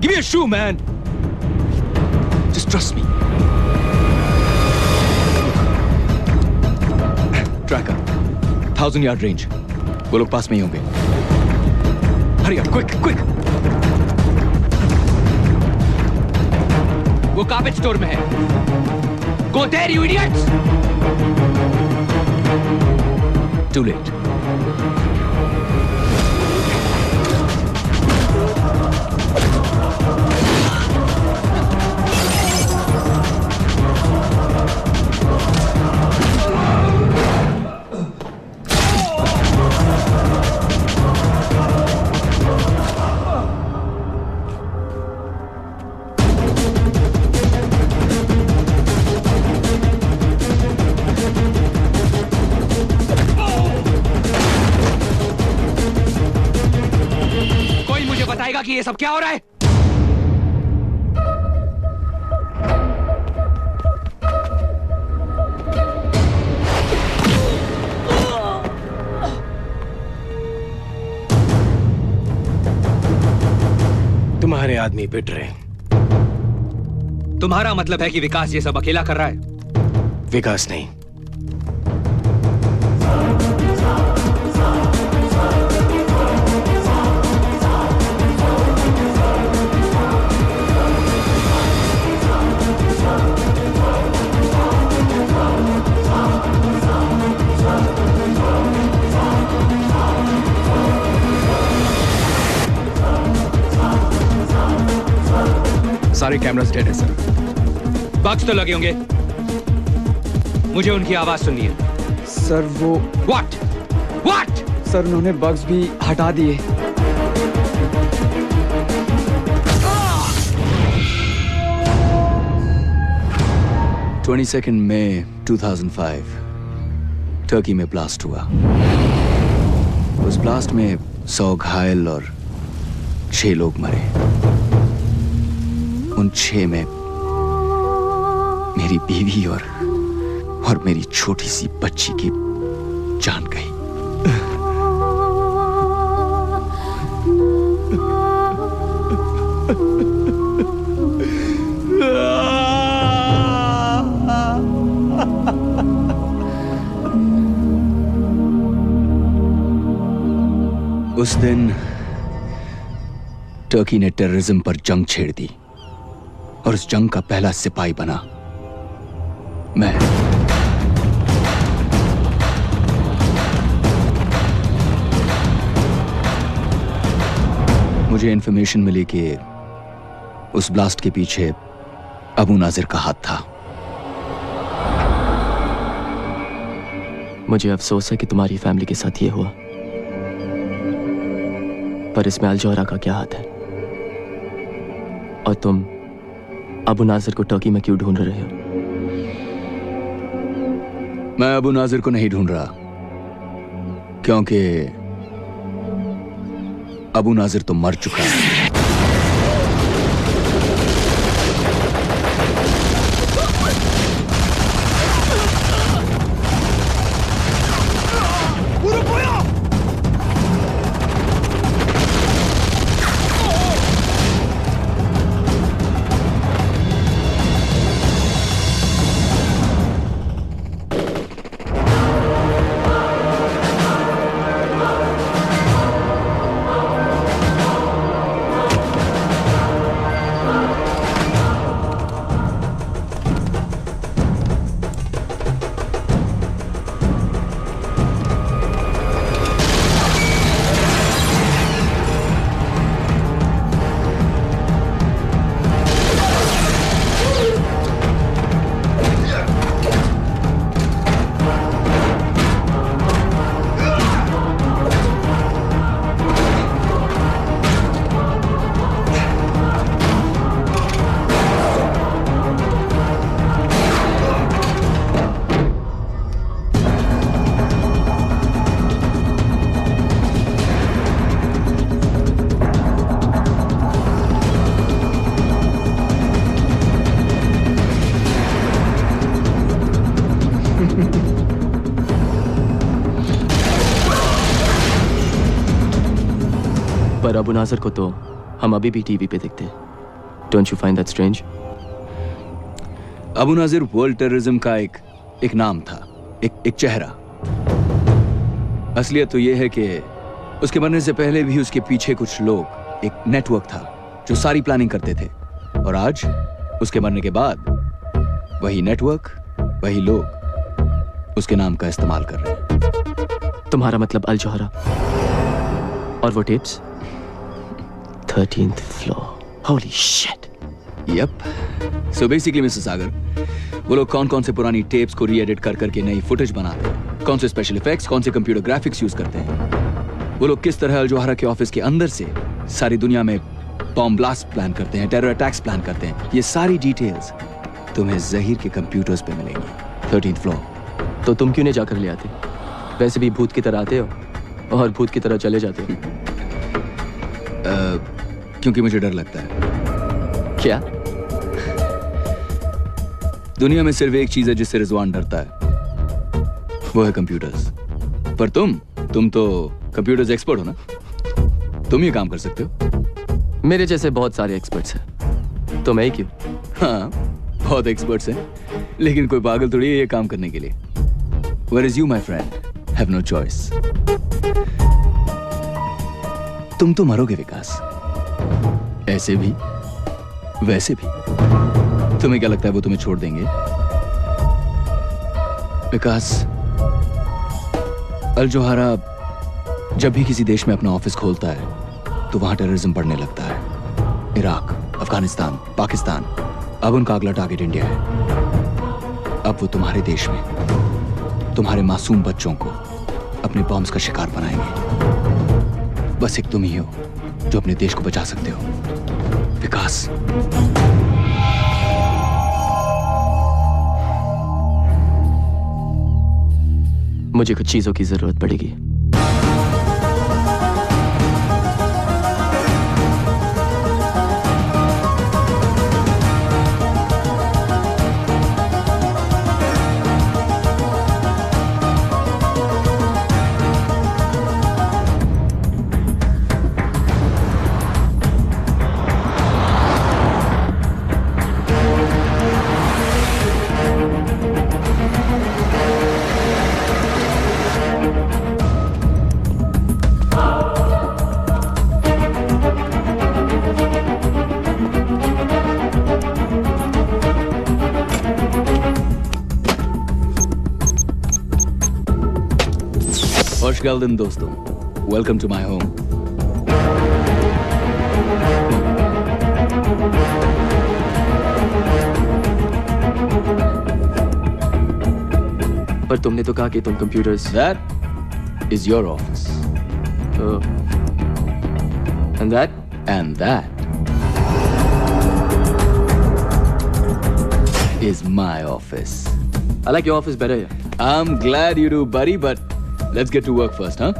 Give me a shoe, man. Just trust me. Tracker. 1000 yard range. वो लोग पास में ही होंगे। Hurry up, quick, quick. वो कार्पेट स्टोर में है। Go there, you idiots! Too late. कि ये सब क्या हो रहा है? तुम्हारे आदमी पिट रहे। तुम्हारा मतलब है कि विकास ये सब अकेला कर रहा है? विकास नहीं, सारे कैमरास डेड है सर। बग्स तो लगे होंगे, मुझे उनकी आवाज सुननी है। सर वो व्हाट सर उन्होंने बग्स भी हटा दिए। मई 2005 टर्की में ब्लास्ट हुआ। उस ब्लास्ट में 100 घायल और 6 लोग मरे। उन 6 में मेरी बीवी और मेरी छोटी सी बच्ची की जान गई। उस दिन टर्की ने टेररिज्म पर जंग छेड़ दी और उस जंग का पहला सिपाही बना मैं। मुझे इंफॉर्मेशन मिली कि उस ब्लास्ट के पीछे अबू नाजिर का हाथ था। मुझे अफसोस है कि तुम्हारी फैमिली के साथ ये हुआ, पर इसमें अल जौहरा का क्या हाथ है? और तुम अबू नाजिर को टर्की में क्यों ढूंढ रहे हो? मैं अबू नाजिर को नहीं ढूंढ रहा, क्योंकि अबू नाजिर तो मर चुका है। पर अबू नाजिर को तो हम अभी भी टीवी पे देखते हैं। Don't you find that strange? Abu Nazir world terrorism का एक नाम था, एक चेहरा। असलियत तो यह है कि उसके बनने से पहले भी उसके पीछे कुछ लोग, एक नेटवर्क था जो सारी प्लानिंग करते थे। और आज उसके मरने के बाद वही नेटवर्क, वही लोग उसके नाम का इस्तेमाल कर रहे हैं। तुम्हारा मतलब अल जौहरा और वो tapes? 13th floor. Holy shit. Yep. So basically mister Sagar, वो लोग कौन कौन से पुरानी टेप्स को री-एडिट कर करके नई फुटेज बनाते हैं, कौन से स्पेशल इफेक्ट्स, कौन से कंप्यूटर ग्राफिक्स यूज करते हैं, वो लोग किस तरह अल जौहरा के ऑफिस के अंदर से सारी दुनिया में बॉम्ब ब्लास्ट प्लान करते हैं, टेरर अटैक्स प्लान करते हैं, ये सारी डिटेल्स तुम्हें जहीर के कंप्यूटर्स पे मिलेंगी। 13th floor. तो तुम क्यों नहीं जाकर ले आते? वैसे भी भूत की तरह आते हो और भूत की तरह चले जाते हो। क्योंकि मुझे डर लगता है। क्या? दुनिया में सिर्फ एक चीज है जिससे रिजवान डरता है, वो है कंप्यूटर्स। पर तुम तो कंप्यूटर्स एक्सपर्ट हो ना, तुम ये काम कर सकते हो। मेरे जैसे बहुत सारे एक्सपर्ट्स हैं, तो मैं ही क्यों? हाँ, बहुत एक्सपर्ट्स हैं, लेकिन कोई पागल थोड़ी है ये काम करने के लिए। Whereas you, my friend, have no choice. तुम तो मरोगे विकास, ऐसे भी वैसे भी। तुम्हें क्या लगता है वो तुम्हें छोड़ देंगे? विकास, अल जौहरा जब भी किसी देश में अपना ऑफिस खोलता है तो वहां टेररिज्म बढ़ने लगता है। इराक, अफगानिस्तान, पाकिस्तान, अब उनका अगला टारगेट इंडिया है। अब वो तुम्हारे देश में तुम्हारे मासूम बच्चों को अपने बॉम्ब्स का शिकार बनाएंगे। बस एक तुम ही हो जो अपने देश को बचा सकते हो, विकास। मुझे कुछ चीजों की जरूरत पड़ेगी। Hoş geldin dostum. Welcome to my home. पर तुमने तो कहा कि तुम computers. That is your office. Oh. And that? And that is my office. I like your office better here. I'm glad you do, buddy, but let's get to work first, huh?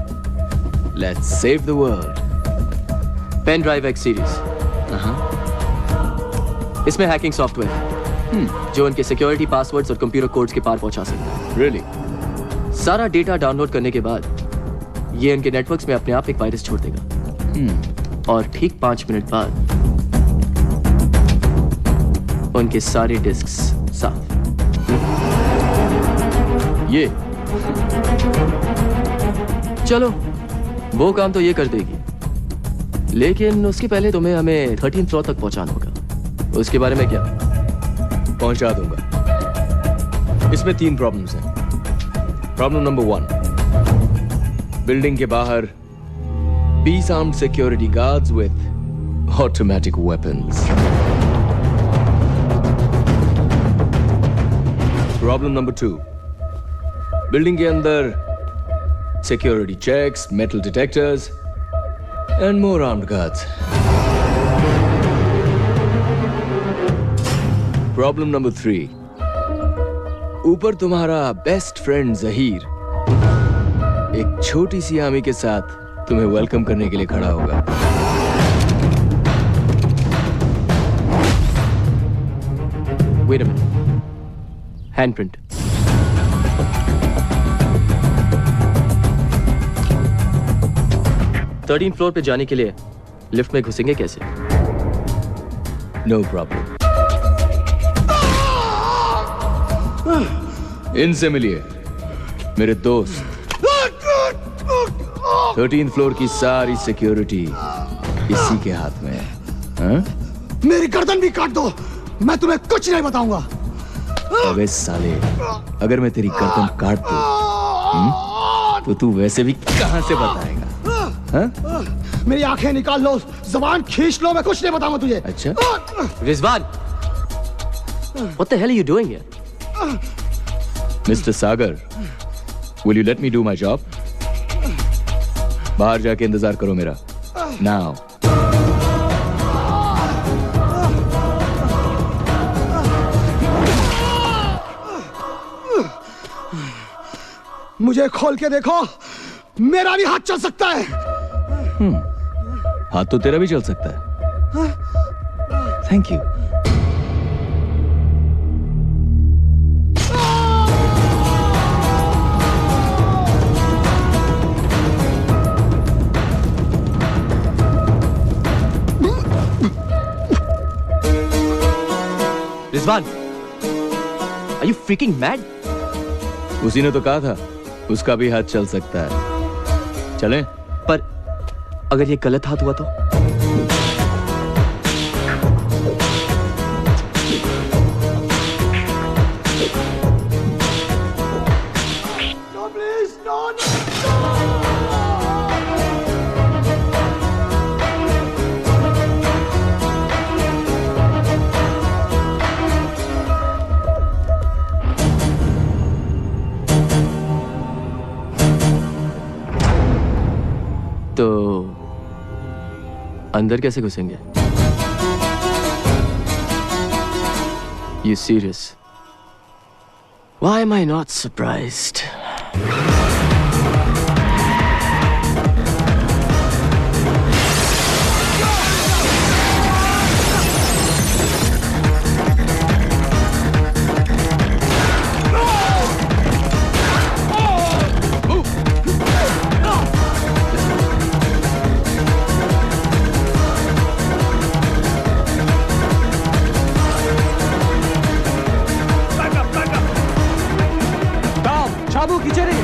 Let's save the world. Pen Drive X series. इसमें hacking software है जो उनके security passwords और computer codes के पार पहुंचा सकता है। Really? सारा डेटा डाउनलोड करने के बाद ये उनके नेटवर्क्स में अपने आप एक वायरस छोड़ देगा और ठीक 5 मिनट बाद उनके सारे डिस्क्स साफ। ये चलो वो काम तो ये कर देगी, लेकिन उसके पहले तुम्हें हमें 13th फ्लोर तक पहुंचाना होगा। उसके बारे में क्या? पहुंचा दूंगा। इसमें 3 प्रॉब्लम्स हैं। प्रॉब्लम नंबर 1, बिल्डिंग के बाहर पीस armed security guards with automatic weapons. Problem number 2, building के अंदर security checks, metal detectors and more armed guards. Problem number 3, ऊपर तुम्हारा बेस्ट फ्रेंड जहीर एक छोटी सी आर्मी के साथ तुम्हें वेलकम करने के लिए खड़ा होगा। Wait a minute. Handprint. Thirteen floor पे जाने के लिए लिफ्ट में घुसेंगे कैसे? No problem. इनसे मिलिए, मेरे दोस्त। 13th फ्लोर की सारी सिक्योरिटी इसी के हाथ में है। हाँ? मेरी गर्दन भी काट दो, मैं तुम्हें कुछ नहीं बताऊंगा। अबे साले, अगर मैं तेरी गर्दन काट दूं, तो तू वैसे भी कहां से बताएगा? हाँ? मेरी आंखें निकाल लो, जबान खींच लो, मैं कुछ नहीं बताऊंगा तुझे। अच्छा? Rizwan, what the hell are you doing here? Mr. Sagar, will you let me do my job? बाहर जाके इंतजार करो मेरा। Now. मुझे खोल के देखो, मेरा भी हाथ चल सकता है। हाथ तो तेरा भी चल सकता है। Thank you. Rizwan, are you freaking mad? उसी ने तो कहा था उसका भी हाथ चल सकता है। चलें? पर अगर ये गलत हाथ हुआ तो? तो अंदर कैसे घुसेंगे? You serious? Why am I not surprised? चाबू खींचे रही।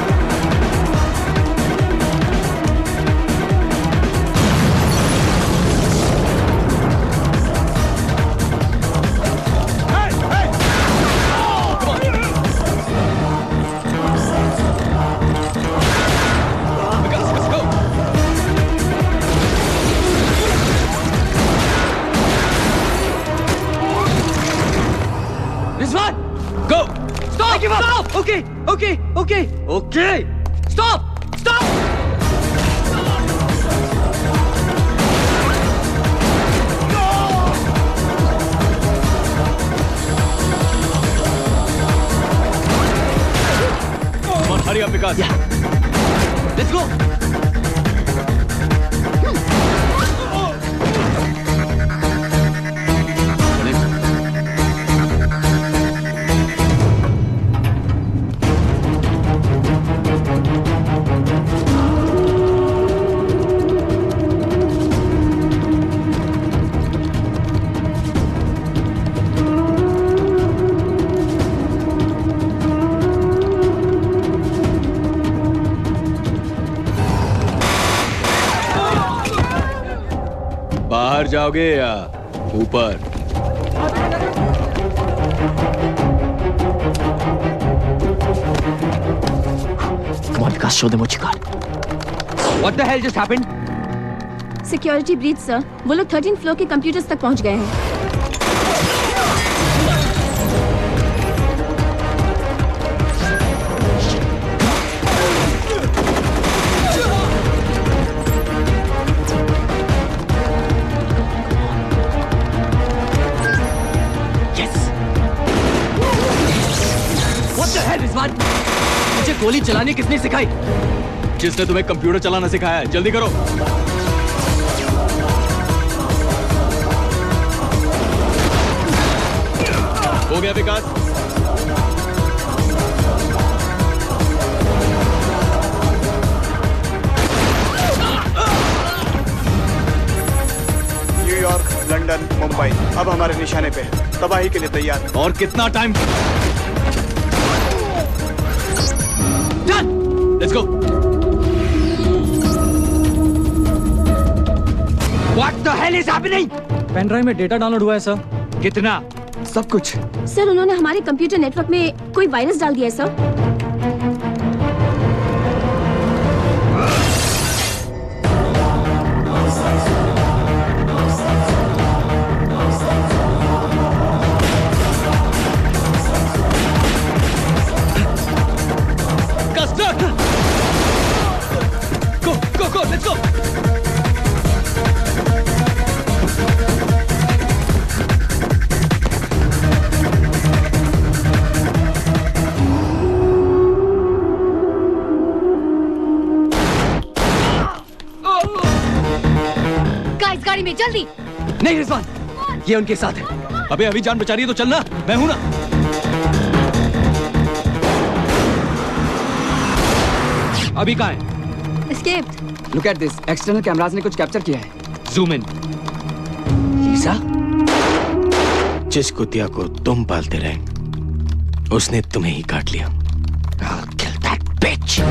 Rizwan, go! Stop! Stop! Okay, okay, okay, okay! Stop! Stop! Come on, hurry up, Vikas. Yeah. Let's go! बाहर जाओगे या ऊपर? Come on, Vikas, show them what you got. What the hell just happened? Security breach sir. वो लोग 13th floor के computers तक पहुंच गए हैं। रिजवान, मुझे गोली चलाने किसने सिखाई? जिसने तुम्हें कंप्यूटर चलाना सिखाया है। जल्दी करो। हो गया विकास। न्यूयॉर्क, लंदन, मुंबई अब हमारे निशाने पे है। तबाही के लिए तैयार। और कितना time? Let's go. What the hell is happening? Pen drive में डेटा डाउनलोड हुआ है सर। कितना? सब कुछ। सर उन्होंने हमारे कंप्यूटर नेटवर्क में कोई वायरस डाल दिया है सर। Let's go. गाइस, गाड़ी में जल्दी। नहीं रिजवान, ये उनके साथ है। अबे अभी जान बचा रही है तो चलना, मैं हूं ना। अभी कहाँ है? Escaped. Look at this. External cameras ने कुछ कैप्चर किया है। Zoom in. लीसा? जिस कुतिया को तुम पालते रहे, उसने तुम्हें ही काट लिया। I'll kill that bitch.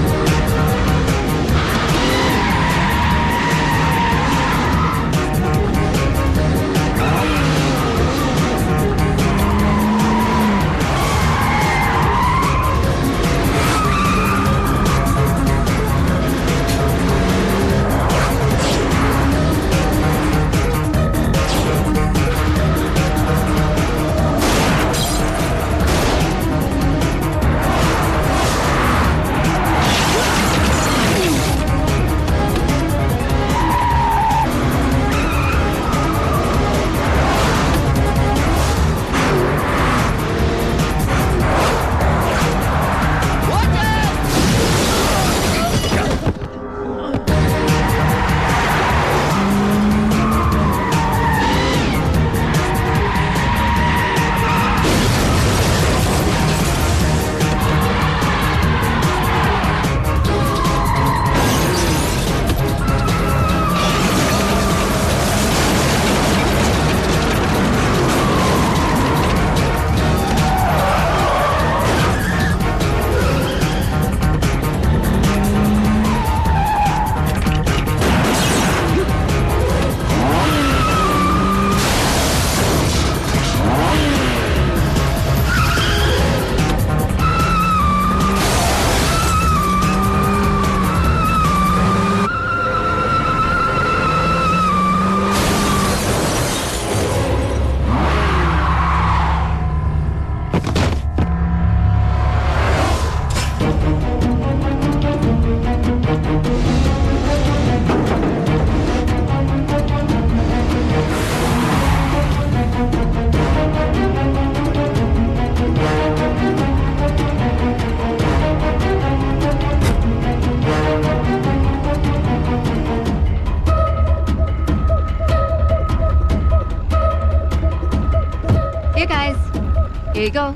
There you go.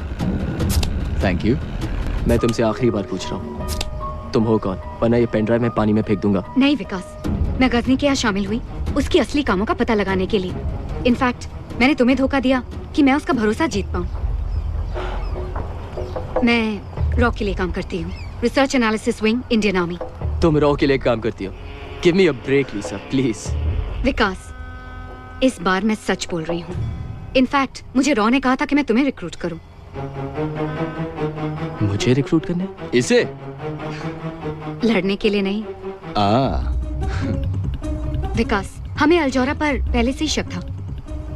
Thank you. मैं तुमसे आखिरी बार पूछ रहा हूँ, तुम हो कौन? वरना ये पेन ड्राइव मैं पानी में फेंक दूंगा। नहीं विकास, मैं गजनी के यहाँ शामिल हुई उसकी असली कामों का पता लगाने के लिए। इनफैक्ट मैंने तुम्हें धोखा दिया कि मैं उसका भरोसा जीत पाऊँ। मैं रॉ के लिए काम करती हूँ, research analysis wing, Indian army. तुम रॉ के लिए काम करती हो? Give me a break Lisa, please. Vikas, इस बार मैं सच बोल रही हूँ। इनफैक्ट मुझे रॉ ने कहा था कि मैं तुम्हें रिक्रूट करूँ। मुझे रिक्रूट करने? इसे? लड़ने के लिए नहीं। विकास, हमें अल्जोरा पर पहले से ही शक था,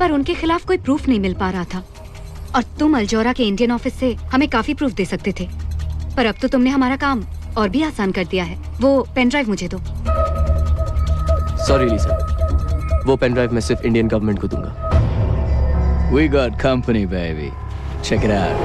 पर उनके खिलाफ कोई प्रूफ नहीं मिल पा रहा था। और तुम अल्जोरा के इंडियन ऑफिस से हमें काफी प्रूफ दे सकते थे, पर अब तो तुमने हमारा काम और भी आसान कर दिया है। वो पेन ड्राइव मुझे दो। सॉरी लीसा, वो पेन ड्राइव मैं सिर्फ इंडियन गवर्नमेंट को दूंगा। We got company, baby. Check it out.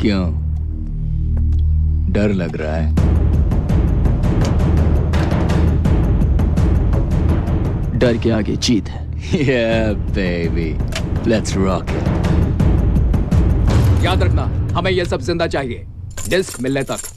क्यों? डर लग रहा है? डर के आगे जीत है। Yeah, baby. Let's rock it. याद रखना, हमें ये सब जिंदा चाहिए, डिस्क मिलने तक।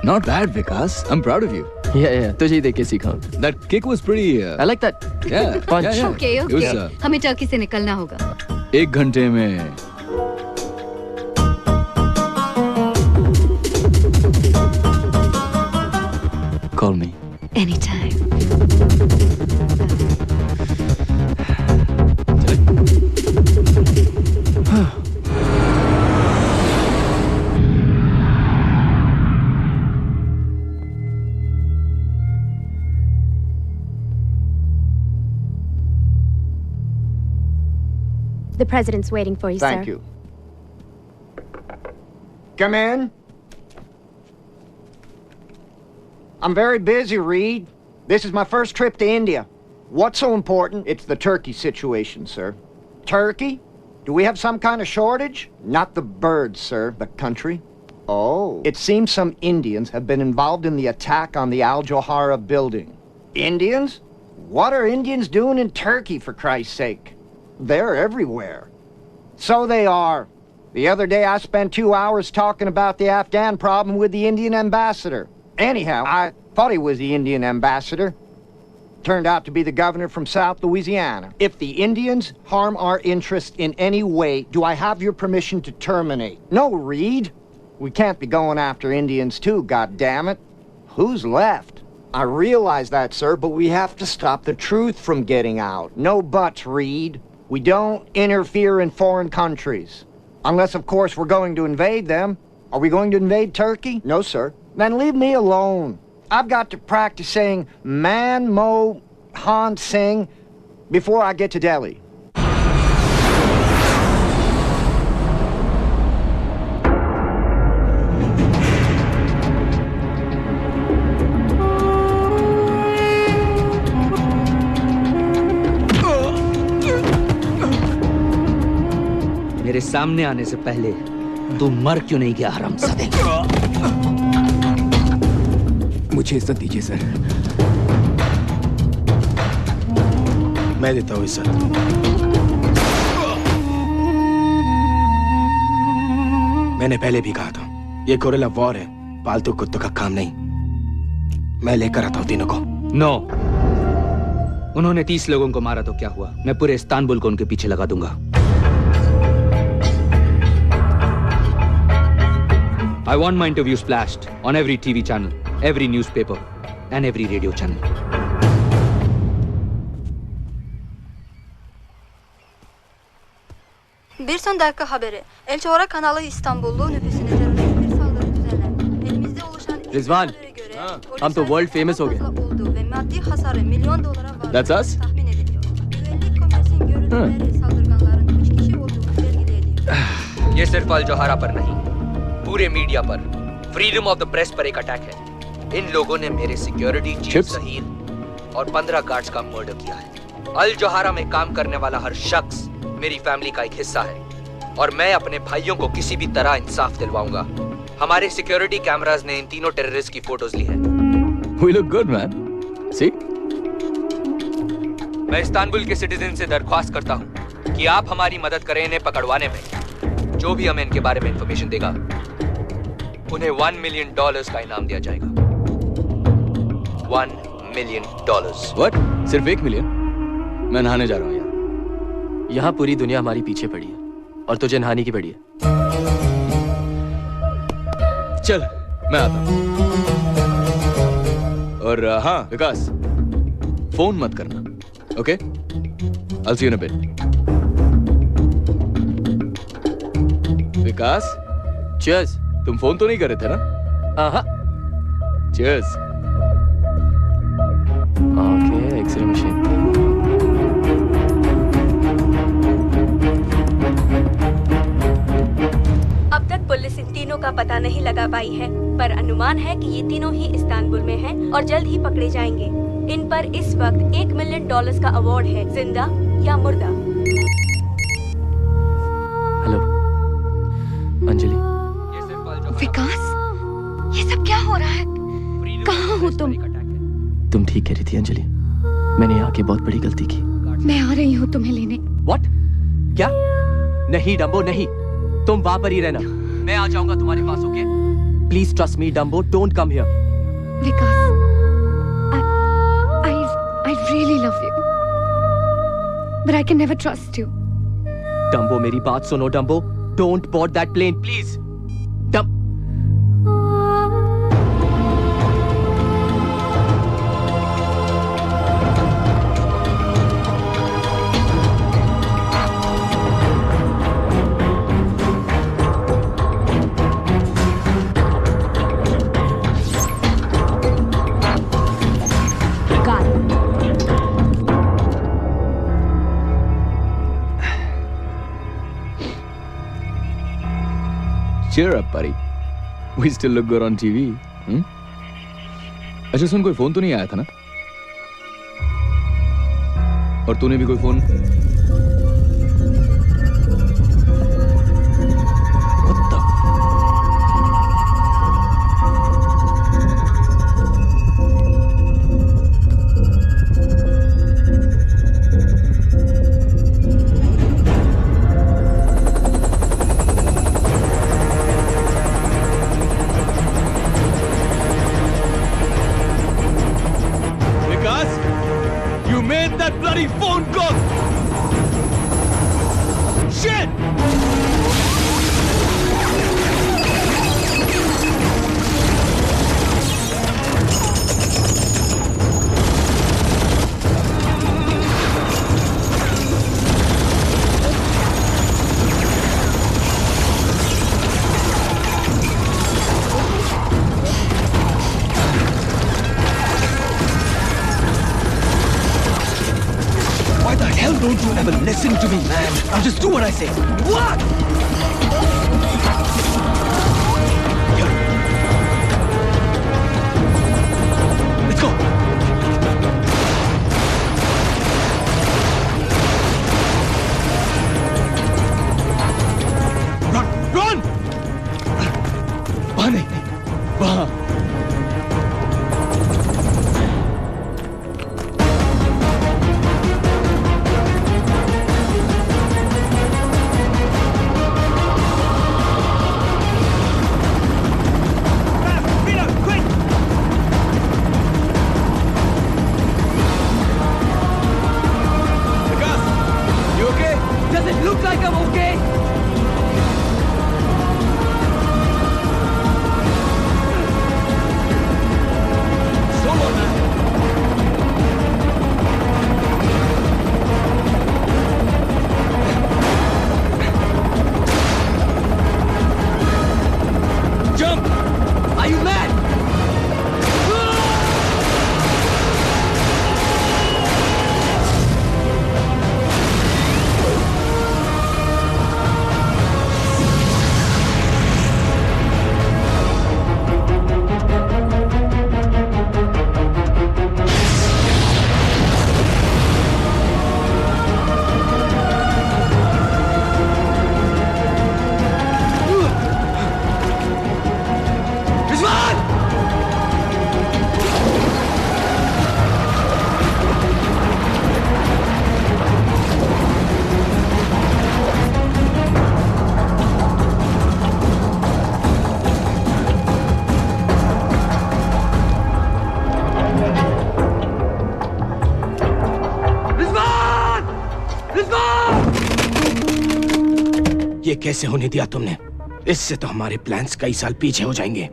Not bad, Vikas. I'm proud of you. Yeah. तुझे देख के सीखा। That kick was pretty. I like that. Yeah. Punch. Yeah. Okay. It was, हमें टर्की से निकलना होगा। 1 घंटे में। Call me. Anytime. The president's waiting for you, sir. Thank you. Come in. I'm very busy, Reed. This is my first trip to India. What's so important? It's the Turkey situation, sir. Turkey? Do we have some kind of shortage? Not the birds, sir. The country. Oh. It seems some Indians have been involved in the attack on the Al Johara building. Indians? What are Indians doing in Turkey, for Christ's sake? They're everywhere. So they are. The other day I spent 2 hours talking about the Afghan problem with the Indian ambassador. Anyhow, I thought he was the Indian ambassador. Turned out to be the governor from South Louisiana. If the Indians harm our interest in any way, do I have your permission to terminate? No, Reed. We can't be going after Indians too, goddammit. Who's left? I realize that, sir, but we have to stop the truth from getting out. No buts, Reed. We don't interfere in foreign countries. Unless, of course, we're going to invade them. Are we going to invade Turkey? No, sir. Then leave me alone. I've got to practice saying Man Mo Han Singh before I get to Delhi. मेरे सामने आने से पहले तू मर क्यों नहीं गया हरामजादे? मुझे इज्जत दीजिए सर। मैं देता हूँ इज्जत। मैंने पहले भी कहा था, ये गोरिल्ला वॉर है, पालतू कुत्तों का काम नहीं। मैं लेकर आता हूँ तीनों को। नो। उन्होंने 30 लोगों को मारा तो क्या हुआ? मैं पूरे इस्तांबुल को उनके पीछे लगा दूंगा। I want my interview splashed on every TV channel, every newspaper, and every radio channel. Bir son dakika haberi. El Johara kanalı İstanbullu nüfusuna terörist bir saldırı düzenlendi. Elimizde oluşan Rizwan, हम तो world famous हो गए। olduğu ve maddi hasarı milyon dolara var. That's us? Tahmin ediliyor. Güvenlik komisyon görüntüleri saldırganların 3 kişi olduğunu belirli ediyor. ये सिर्फ अल जोहारा पर नहीं, पूरे media पर, फ्रीडम ऑफ द प्रेस पर एक अटैक है। इन लोगों ने मेरे सिक्योरिटी चीफ सहीर और 15 गार्ड्स का मर्डर किया है। अल जोहारा में काम करने वाला हर शख्स मेरी फैमिली का एक हिस्सा है और मैं अपने भाइयों को किसी भी तरह इंसाफ दिलवाऊंगा। हमारे सिक्योरिटी कैमरास ने इन तीनों टेररिस्ट की फोटोज ली हैं। We look good, man. See? मैं इस्तांबुल के सिटीजन से दरख्वास्त करता हूँ कि आप हमारी मदद करें इन्हें पकड़वाने में। जो भी हमें इनके बारे में इंफॉर्मेशन देगा, उन्हें $1 मिलियन का इनाम दिया जाएगा। $1 मिलियन। What? सिर्फ 1 मिलियन? मैं नहाने जा रहा हूँ यार। यहाँ पूरी दुनिया हमारी पीछे पड़ी है और तुझे नहाने की पड़ी है। चल, मैं आता हूँ। और हाँ विकास, फोन मत करना, okay? I'll see you in a bit. Vikas, cheers. तुम फोन तो नहीं कर रहे थे ना? हाँ। Cheers. Okay, X-ray machine. अब तक पुलिस इन तीनों का पता नहीं लगा पाई है, पर अनुमान है कि ये तीनों ही इस्तांबुल में हैं और जल्द ही पकड़े जाएंगे। इन पर इस वक्त $1 मिलियन का अवार्ड है, जिंदा या मुर्दा। हेलो, अंजलि। विकास, ये सब क्या हो रहा है? कहाँ हो तुम? तुम ठीक कह रही थी अंजलि, मैंने यहाँ आके बहुत बड़ी गलती की। मैं आ रही हूँ तुम्हें लेने। What? क्या? नहीं डम्बो, नहीं। तुम वहां पर ही रहना, मैं आ जाऊंगा तुम्हारे पास, okay? Please trust me Dumbo, don't come here. Vikas, I really love you, but I can never trust you. Dumbo, मेरी बात सुनो Dumbo, don't board that plane, please. Cheer up, buddy. We still look good on TV. अच्छा सुन, कोई phone तो नहीं आया था ना? और तूने भी कोई phone bloody phone call! Shit! Don't you ever listen to me, man. Now just do what I say. What? Let's go. Run! Run! वहाँ नहीं, वहाँ. ये कैसे होने दिया तुमने? इससे तो हमारे प्लान्स कई साल पीछे हो जाएंगे।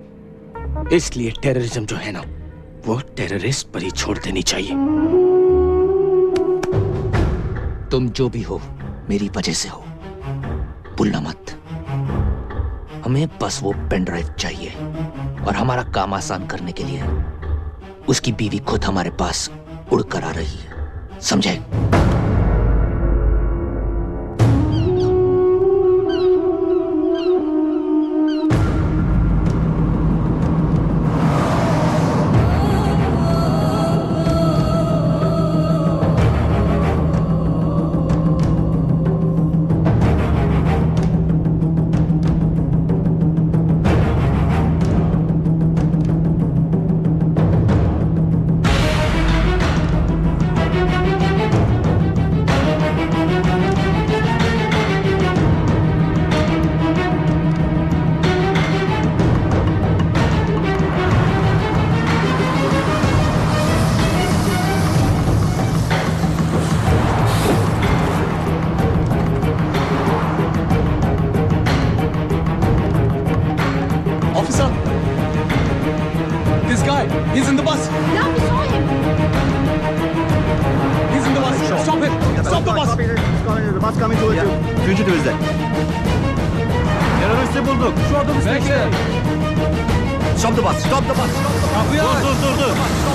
इसलिए टेररिज्म जो है ना, वो टेररिस्ट पर ही छोड़ देनी चाहिए। तुम जो भी हो मेरी वजह से हो, भूलना मत। हमें बस वो पेन ड्राइव चाहिए और हमारा काम आसान करने के लिए उसकी बीवी खुद हमारे पास उड़कर आ रही है, समझे? He's in the bus. Yeah, we saw him. He's in the bus. Stop it. Stop the bus. The bus coming towards you. Fugitive is there. Teröristi bulduk. Şu adamı bekle. Stop the bus. Stop the bus. Dur. Stop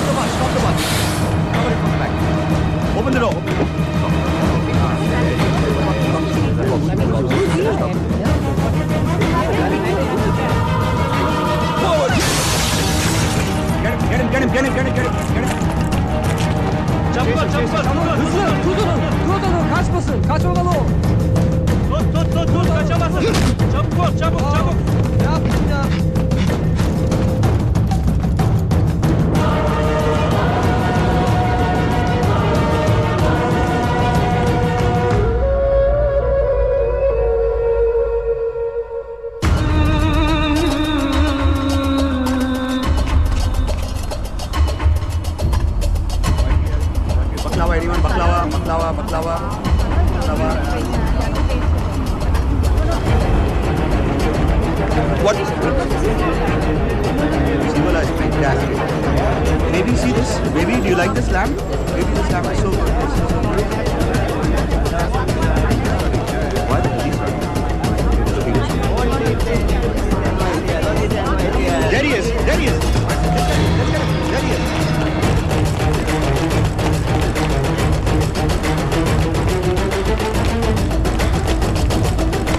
the bus. Stop the bus. Nobody come back. Open the door. Get him. Çabuk. Hızlı. Tut onu. Kaçmasın. Kaçmamalı o. Tut. Kaçamazsın. Çabuk. Ne yaptın ya? Baklava, anyone? Baklava. baklava. What? Simula is fantastic. Maybe see this? Maybe do you like this lamb? Maybe this lamb is so good. Why the police are looking at you? There he is! There he is! There he is!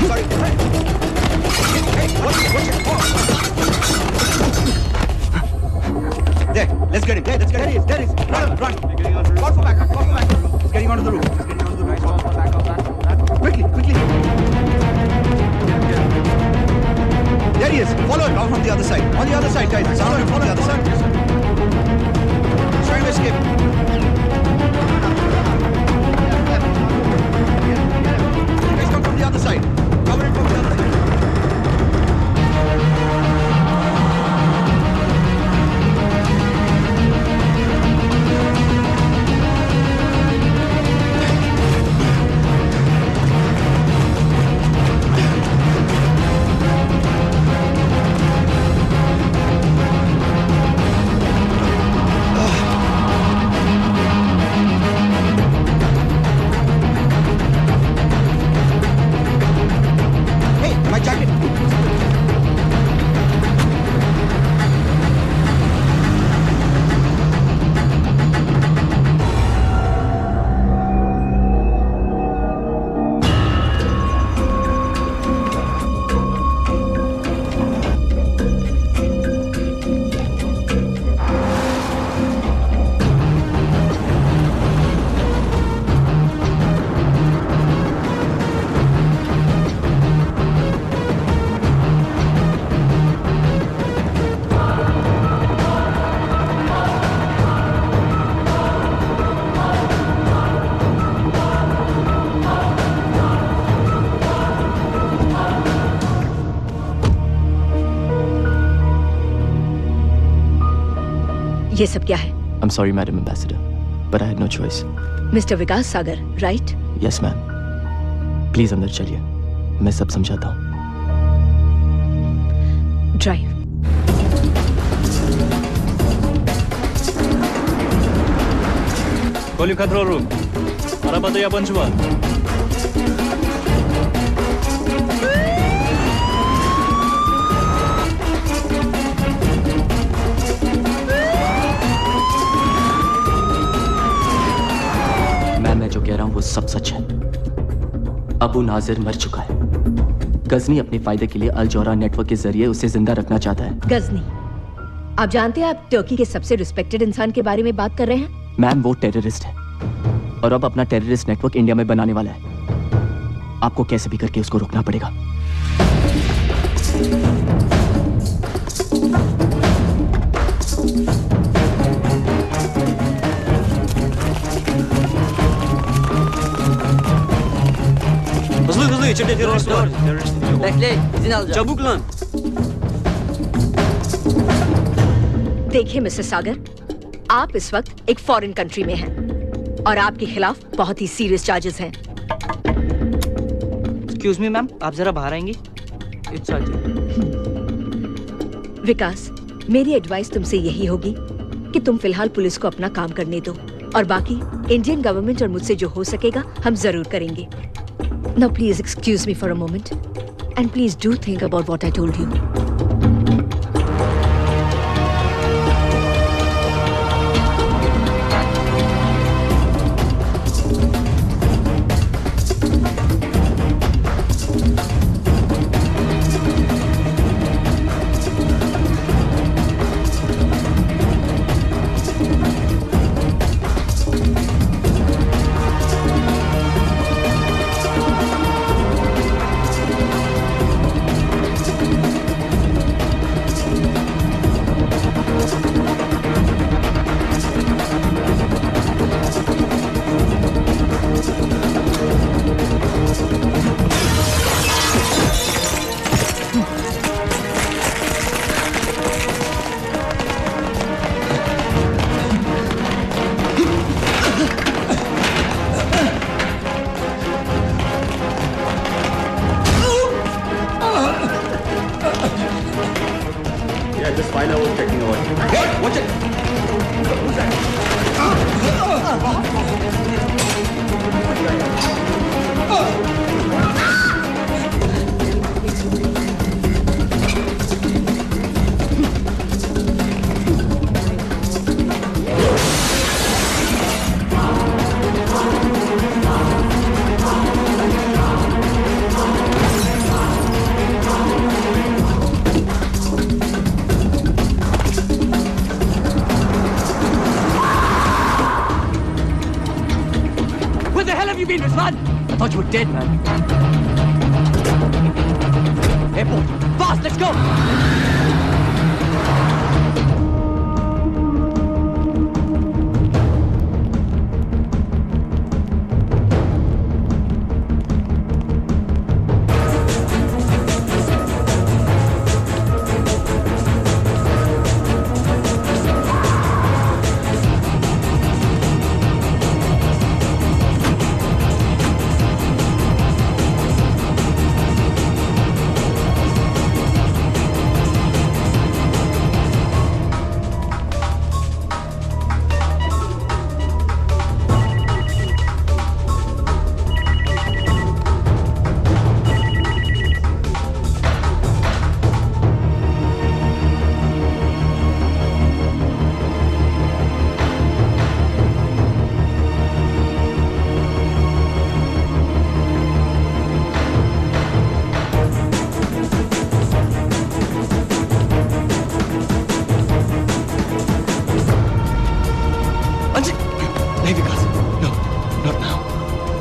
Sorry. Hey, what's it? There, let's get him. There he is. Run. Call for backup. He's getting onto the roof. Quickly. There he is. Follow him out from the other side. On the other side, guys. Follow him from the other side. He's trying to escape. You guys come from the other side. Cover him from the other side. ये सब क्या है? I'm sorry, Madam Ambassador, but I had no choice. Mister Vikas Sagar, right? Yes, ma'am. Please अंदर चलिए, मैं सब समझाता हूँ. Drive. Volume control room. Araba to yabancı var. जो कह रहा हूं वो सब सच है. अबू नाजिर मर चुका है. गजनी अपने फायदे के लिए अल जौहरा नेटवर्क के जरिए उसे जिंदा रखना चाहता है. गजनी, आप जानते हैं आप टर्की के सबसे रिस्पेक्टेड इंसान के बारे में बात कर रहे हैं? मैम वो टेररिस्ट है और अब अपना टेररिस्ट नेटवर्क इंडिया में बनाने वाला है. आपको कैसे भी करके उसको रोकना पड़ेगा. Hızlı içeride terörist var. Bekle, izin alacağım. Çabuk lan. देखिए मिस्टर सागर, आप इस वक्त एक फॉरेन कंट्री में हैं और आपके खिलाफ बहुत ही सीरियस चार्जेस हैं. एक्सक्यूज मी मैम, आप जरा बाहर आएंगी? इट्स विकास, मेरी एडवाइस तुमसे यही होगी कि तुम फिलहाल पुलिस को अपना काम करने दो और बाकी इंडियन गवर्नमेंट और मुझसे जो हो सकेगा हम जरूर करेंगे. Now please excuse me for a moment and please do think about what I told you. Where the hell have you been, Rizwan? I thought you were dead, man. Airport. Fast, let's go!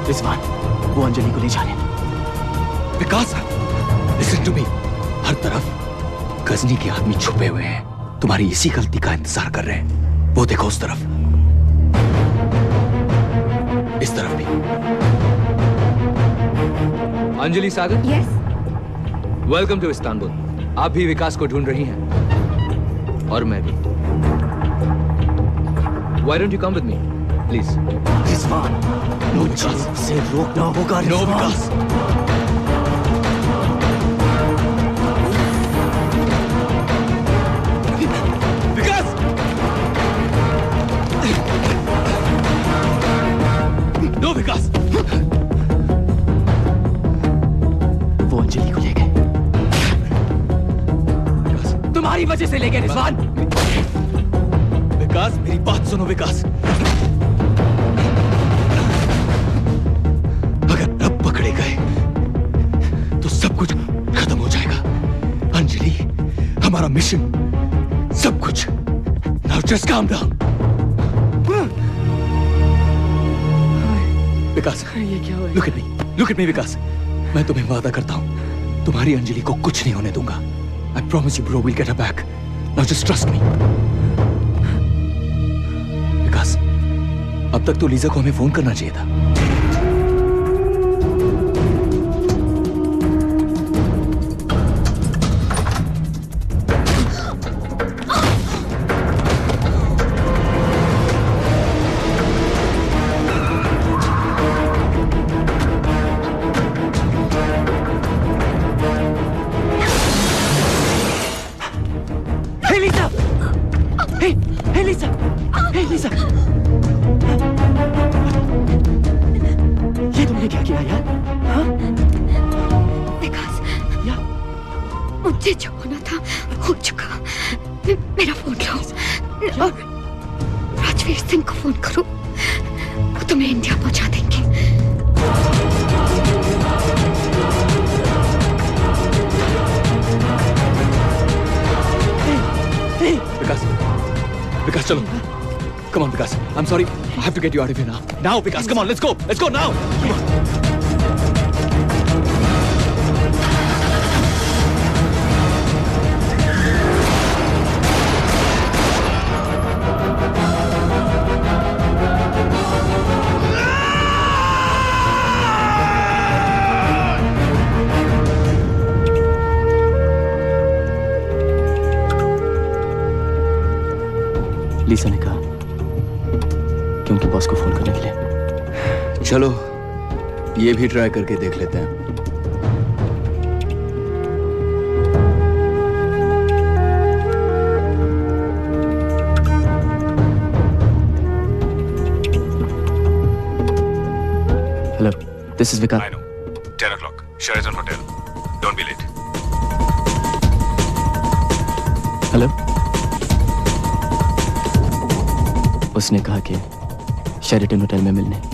Rizwan, वो अंजलि को ले जा रहे हैं। विकास, listen to me. हर तरफ गजनी के आदमी छुपे हुए हैं, तुम्हारी इसी गलती का इंतजार कर रहे हैं। वो देखो उस तरफ, इस तरफ भी। अंजलि सागर, यस, वेलकम टू इस्तांबुल। आप भी विकास को ढूंढ रही हैं और मैं भी। Why don't you come with me, please? Rizwan, no चीज से रोकना होगा। नो विकास। विकास, नो विकास। वो अंजलि को ले गए। तुम्हारी वजह से ले गए रिजवान। विकास, मेरी बात सुनो विकास। अगर अब पकड़े गए तो सब कुछ खत्म हो जाएगा। अंजलि, हमारा मिशन, सब कुछ। Now just calm down. विकास, ये क्या हुआ? Look at me विकास। मैं तुम्हें वादा करता हूँ, तुम्हारी अंजलि को कुछ नहीं होने दूंगा। I promise you bro, we'll get her back. Now just trust me. विकास, अब तक तो लीजा को हमें फोन करना चाहिए था। ये तुमने क्या किया यार? हाँ? विकास, मुझे जो होना था हो चुका। मेरा फोन लो और राजवीर सिंह को फोन करो, वो तुम्हें इंडिया पहुंचा देंगे। विकास, विकास चलो। Come on, Vikas. I'm sorry. I have to get you out of here now. Now, Vikas, come on, let's go. Let's go now. Come on. लीसा ने कहा कि उनके बॉस को फोन करने के लिए। चलो ये भी ट्राई करके देख लेते हैं। This is Vikas. I know. 10 o'clock. Sheraton Hotel. Don't be late. Hello. उसने कहा कि शेरेटन होटल में मिलने।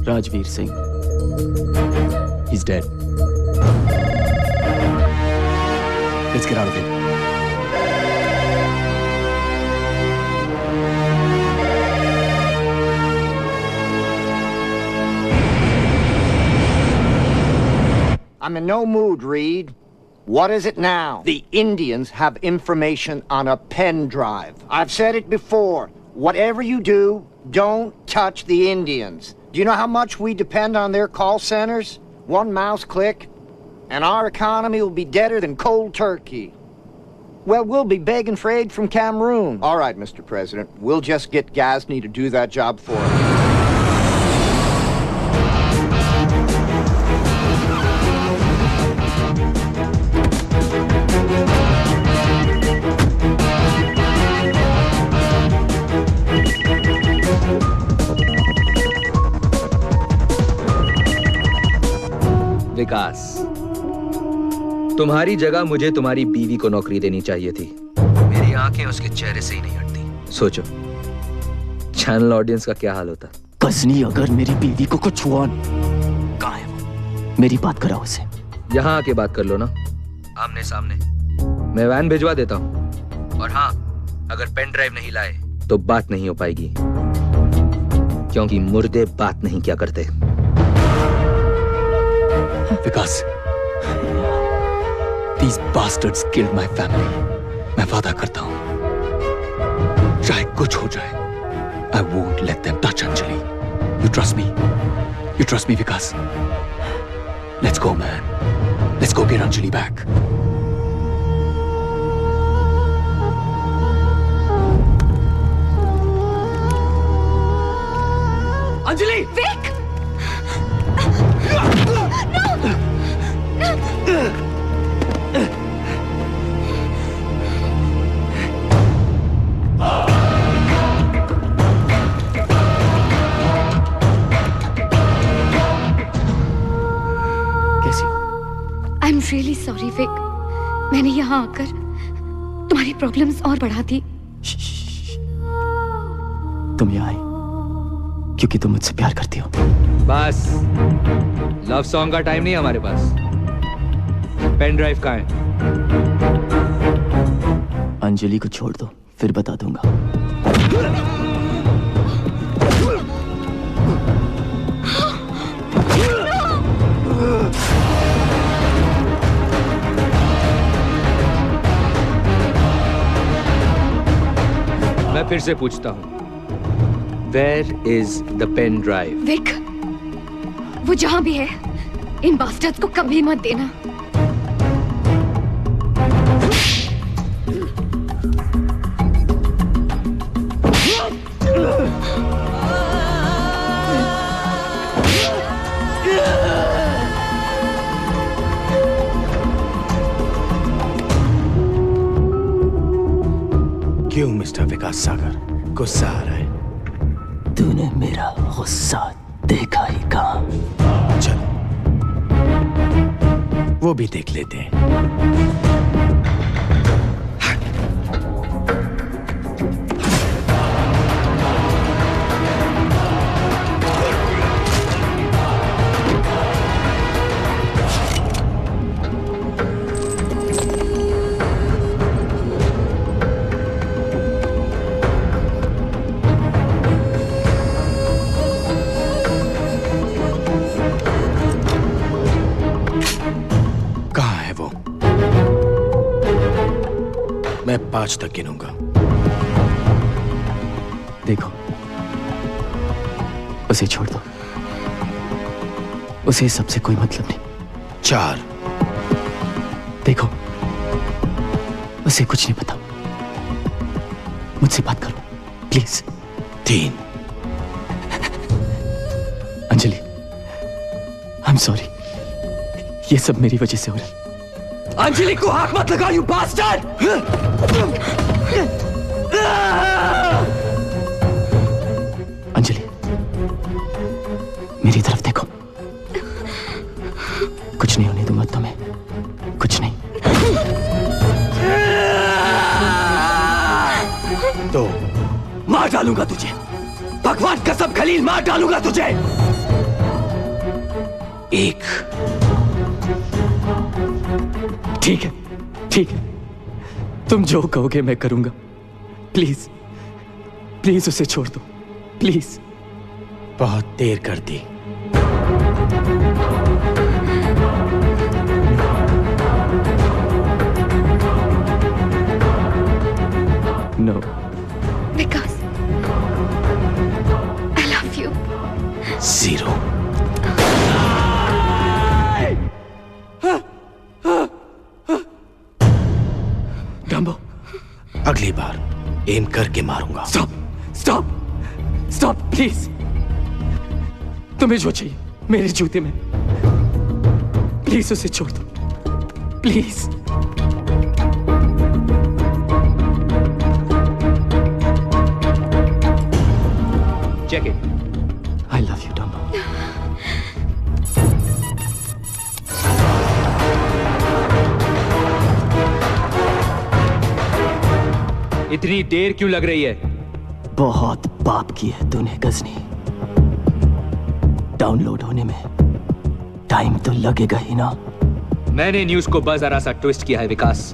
Rajveer Singh. He's dead. Let's get out of here. I'm in no mood, Reed. What is it now? The Indians have information on a pen drive. I've said it before. Whatever you do, don't touch the Indians. Do you know how much we depend on their call centers? One mouse click, and our economy will be deader than cold turkey. Well, we'll be begging for aid from Cameroon. All right, Mr. President. We'll just get Ghazni to do that job for us. विकास, तुम्हारी जगह मुझे तुम्हारी बीवी को नौकरी देनी चाहिए थी। मेरी आंखें उसके चेहरे से ही नहीं हटती। सोचो, चैनल ऑडियंस का क्या हाल होता। गजनी अगर मेरी बीवी को कुछ हुआ, कहाँ है वो? मेरी बात कराओ उसे। यहाँ आके बात कर लो ना, आमने सामने। मैं वैन भिजवा देता हूँ। और हाँ, अगर पेन ड्राइव नहीं लाए तो बात नहीं हो पाएगी, क्योंकि मुर्दे बात नहीं क्या करते। विकास, these bastards killed my family. मैं वादा करता हूँ, चाहे कुछ हो जाए, I won't let them touch Anjali. You trust me? You trust me, Vikas? Let's go, man. Let's go get Anjali back. Anjali! Vic! I'm really sorry, Vic. मैंने यहाँ आकर तुम्हारी प्रॉब्लम्स और बढ़ा दी। तुम यहाँ आई क्योंकにतुम मुझसे प्यार करती हो। बस, लव सॉन्ग का टाइम नहीं हमारे पास। पेन ड्राइव कहाँ है? अंजलि को छोड़ दो, फिर बता दूंगा। मैं फिर से पूछता हूँ, Where is the pen drive? Vik, वो जहां भी है, इन बास्टर्ड्स को कभी मत देना। क्यों मिस्टर विकास सागर गुस्सा आ रहा है? तूने मेरा गुस्सा देखा ही कहाँ? चलो वो भी देख लेते हैं। 5 तक गिनूंगा। देखो, उसे छोड़ दो। उसे इस सबसे कोई मतलब नहीं। 4। देखो, उसे कुछ नहीं पता। मुझसे बात करो please. 3। Anjali, I am sorry, ये सब मेरी वजह से हो रहा है। अंजलि को हाथ मत लगाओ, यू बास्टर्ड! अंजलि, मेरी तरफ देखो। कुछ नहीं होने दूंगा तुम्हें, कुछ नहीं। तो मार डालूंगा तुझे, भगवान कसम खलील, मार डालूंगा तुझे। 1। ठीक है, ठीक है, तुम जो कहोगे मैं करूंगा। प्लीज, प्लीज उसे छोड़ दो, प्लीज। बहुत देर कर दी। No. Vikas, I love you. 0। Dumbo, अगली बार एम करके मारूंगा। Stop, stop, stop please. तुम्हें जो चाहिए मेरे जूते में, प्लीज उसे छोड़ दो, please. Check it. I love you, Dumbo. इतनी देर क्यों लग रही है? बहुत पाप की है तूने गजनी। डाउनलोड होने में टाइम तो लगेगा ही ना। मैंने न्यूज को बस जरा सा ट्विस्ट किया है विकास,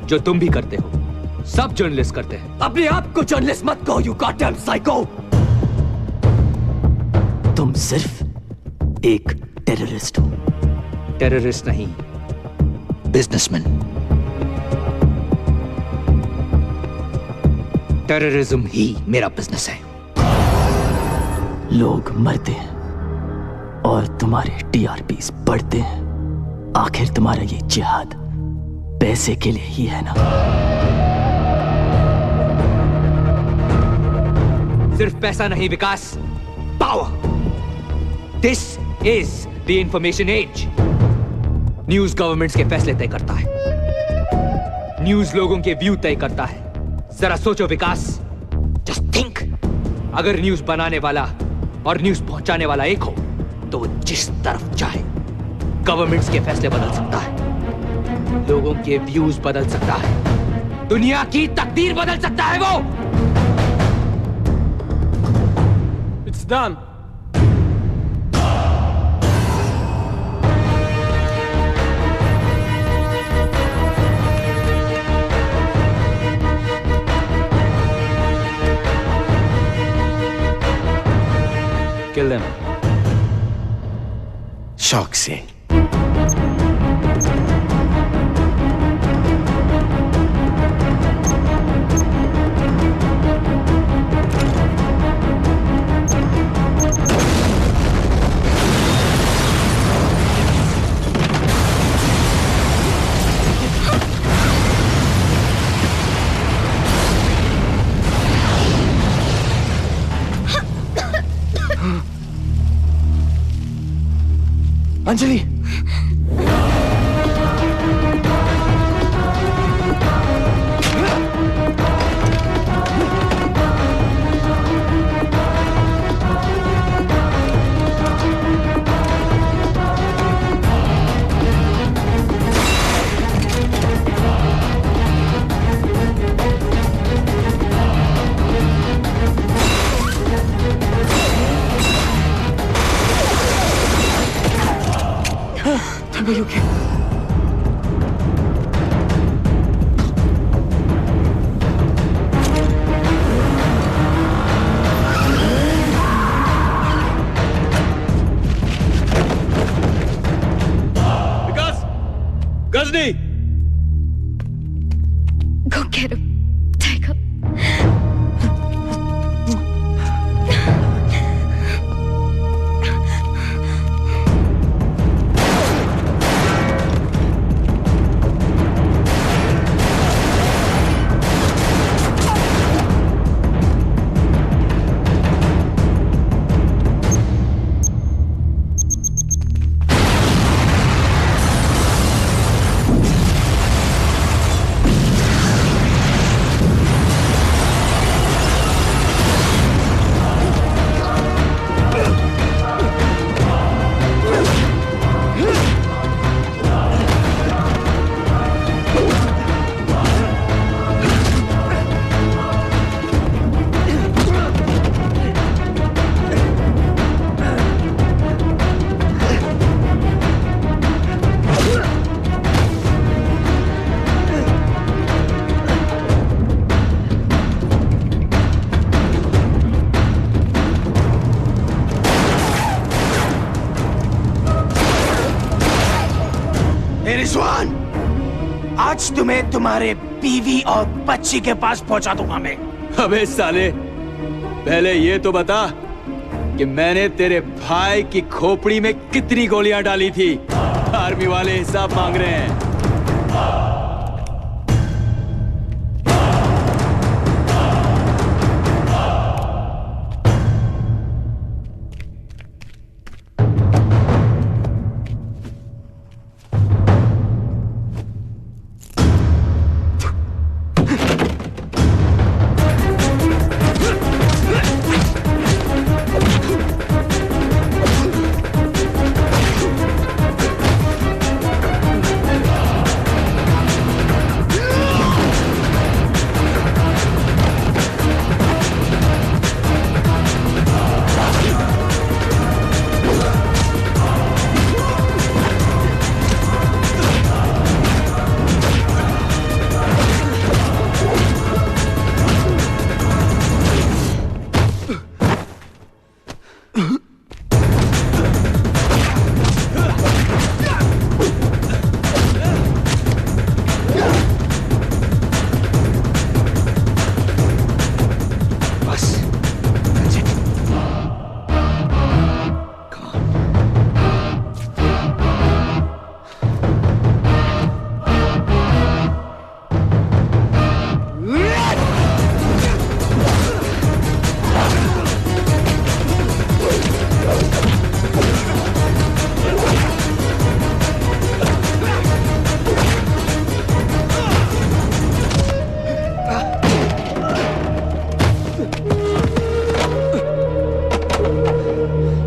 जो तुम भी करते हो, सब जर्नलिस्ट करते हैं। अपने आप को जर्नलिस्ट मत कहो, यू गॉडडैम साइको। तुम सिर्फ एक टेररिस्ट हो। टेररिस्ट नहीं, बिजनेसमैन। टेररिज्म ही मेरा बिजनेस है। लोग मरते हैं और तुम्हारे टीआरपीस बढ़ते हैं। आखिर तुम्हारा ये जिहाद पैसे के लिए ही है ना? सिर्फ पैसा नहीं Vikas, power. This is the information age. News governments के फैसले तय करता है, न्यूज लोगों के व्यू तय करता है। जरा सोचो विकास, जस्ट थिंक, अगर न्यूज बनाने वाला और न्यूज पहुंचाने वाला एक हो तो जिस तरफ चाहे गवर्नमेंट्स के फैसले बदल सकता है, लोगों के व्यूज बदल सकता है, दुनिया की तकदीर बदल सकता है वो। It's done. Kill them. शौक से। Anjali, Are you okay? विकास, गजनी, रिजवान, आज तुम्हें तुम्हारे बीवी और बच्ची के पास पहुंचा दूंगा मैं। अबे साले, पहले ये तो बता कि मैंने तेरे भाई की खोपड़ी में कितनी गोलियां डाली थी। आर्मी वाले हिसाब मांग रहे हैं।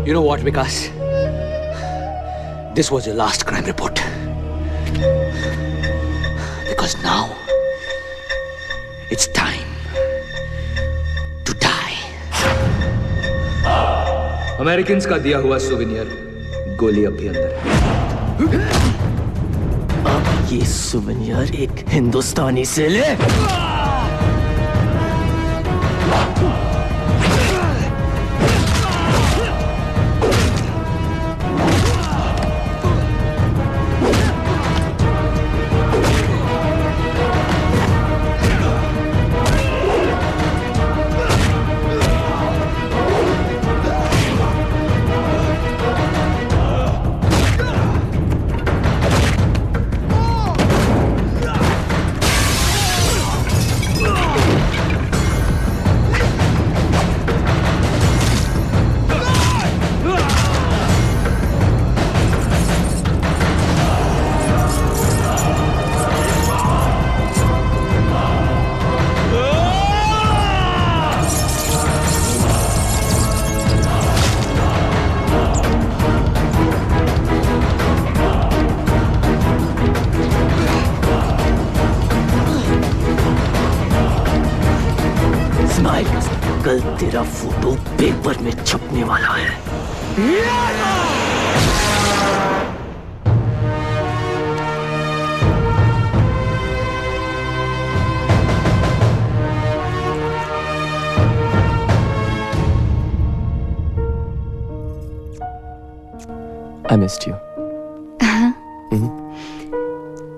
You know what, Vikas? This was your last crime report. Because now it's time to die. Americans का दिया हुआ सुवेनियर गोली अब भी अंदर है। अब ये सुवेनियर एक हिंदुस्तानी से ले। कल तेरा फोटो पेपर में छपने वाला है। I missed you.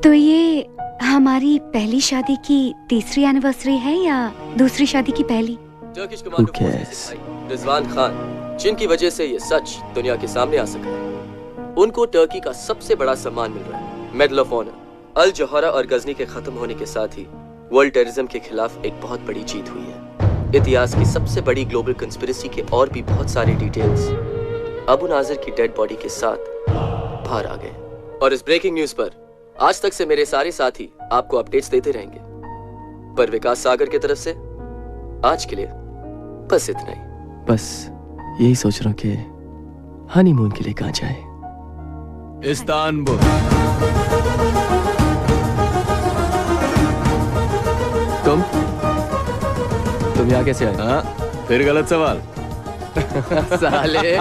तो ये हमारी पहली शादी की तीसरी एनिवर्सरी है या दूसरी शादी की पहली? टर्किश कमांडो फोर्सेस के भाई रिजवान खान, जिनकी वजह से ये सच दुनिया के सामने आ सका है, उनको टर्की का सबसे बड़ा सम्मान मिल रहा है, medal of honour. Al Jawhara और गजनी के खत्म होने के साथ ही वर्ल्ड टेररिज्म के खिलाफ एक बहुत बड़ी जीत हुई है। इतिहास की सबसे बड़ी ग्लोबल कंस्पिरेसी के और भी बहुत सारे डिटेल्स अबू नाजिर की डेड बॉडी के साथ बाहर आ गए। और इस ब्रेकिंग न्यूज पर आज तक से मेरे सारे साथी आपको अपडेट्स देते रहेंगे, पर विकास सागर की तरफ से आज के लिए बस इतना ही। बस यही सोच रहा हूं कि हनीमून के लिए कहां जाए। इस्तांबुल। तुम यहाँ कैसे आए? हाँ, फिर गलत सवाल। साले।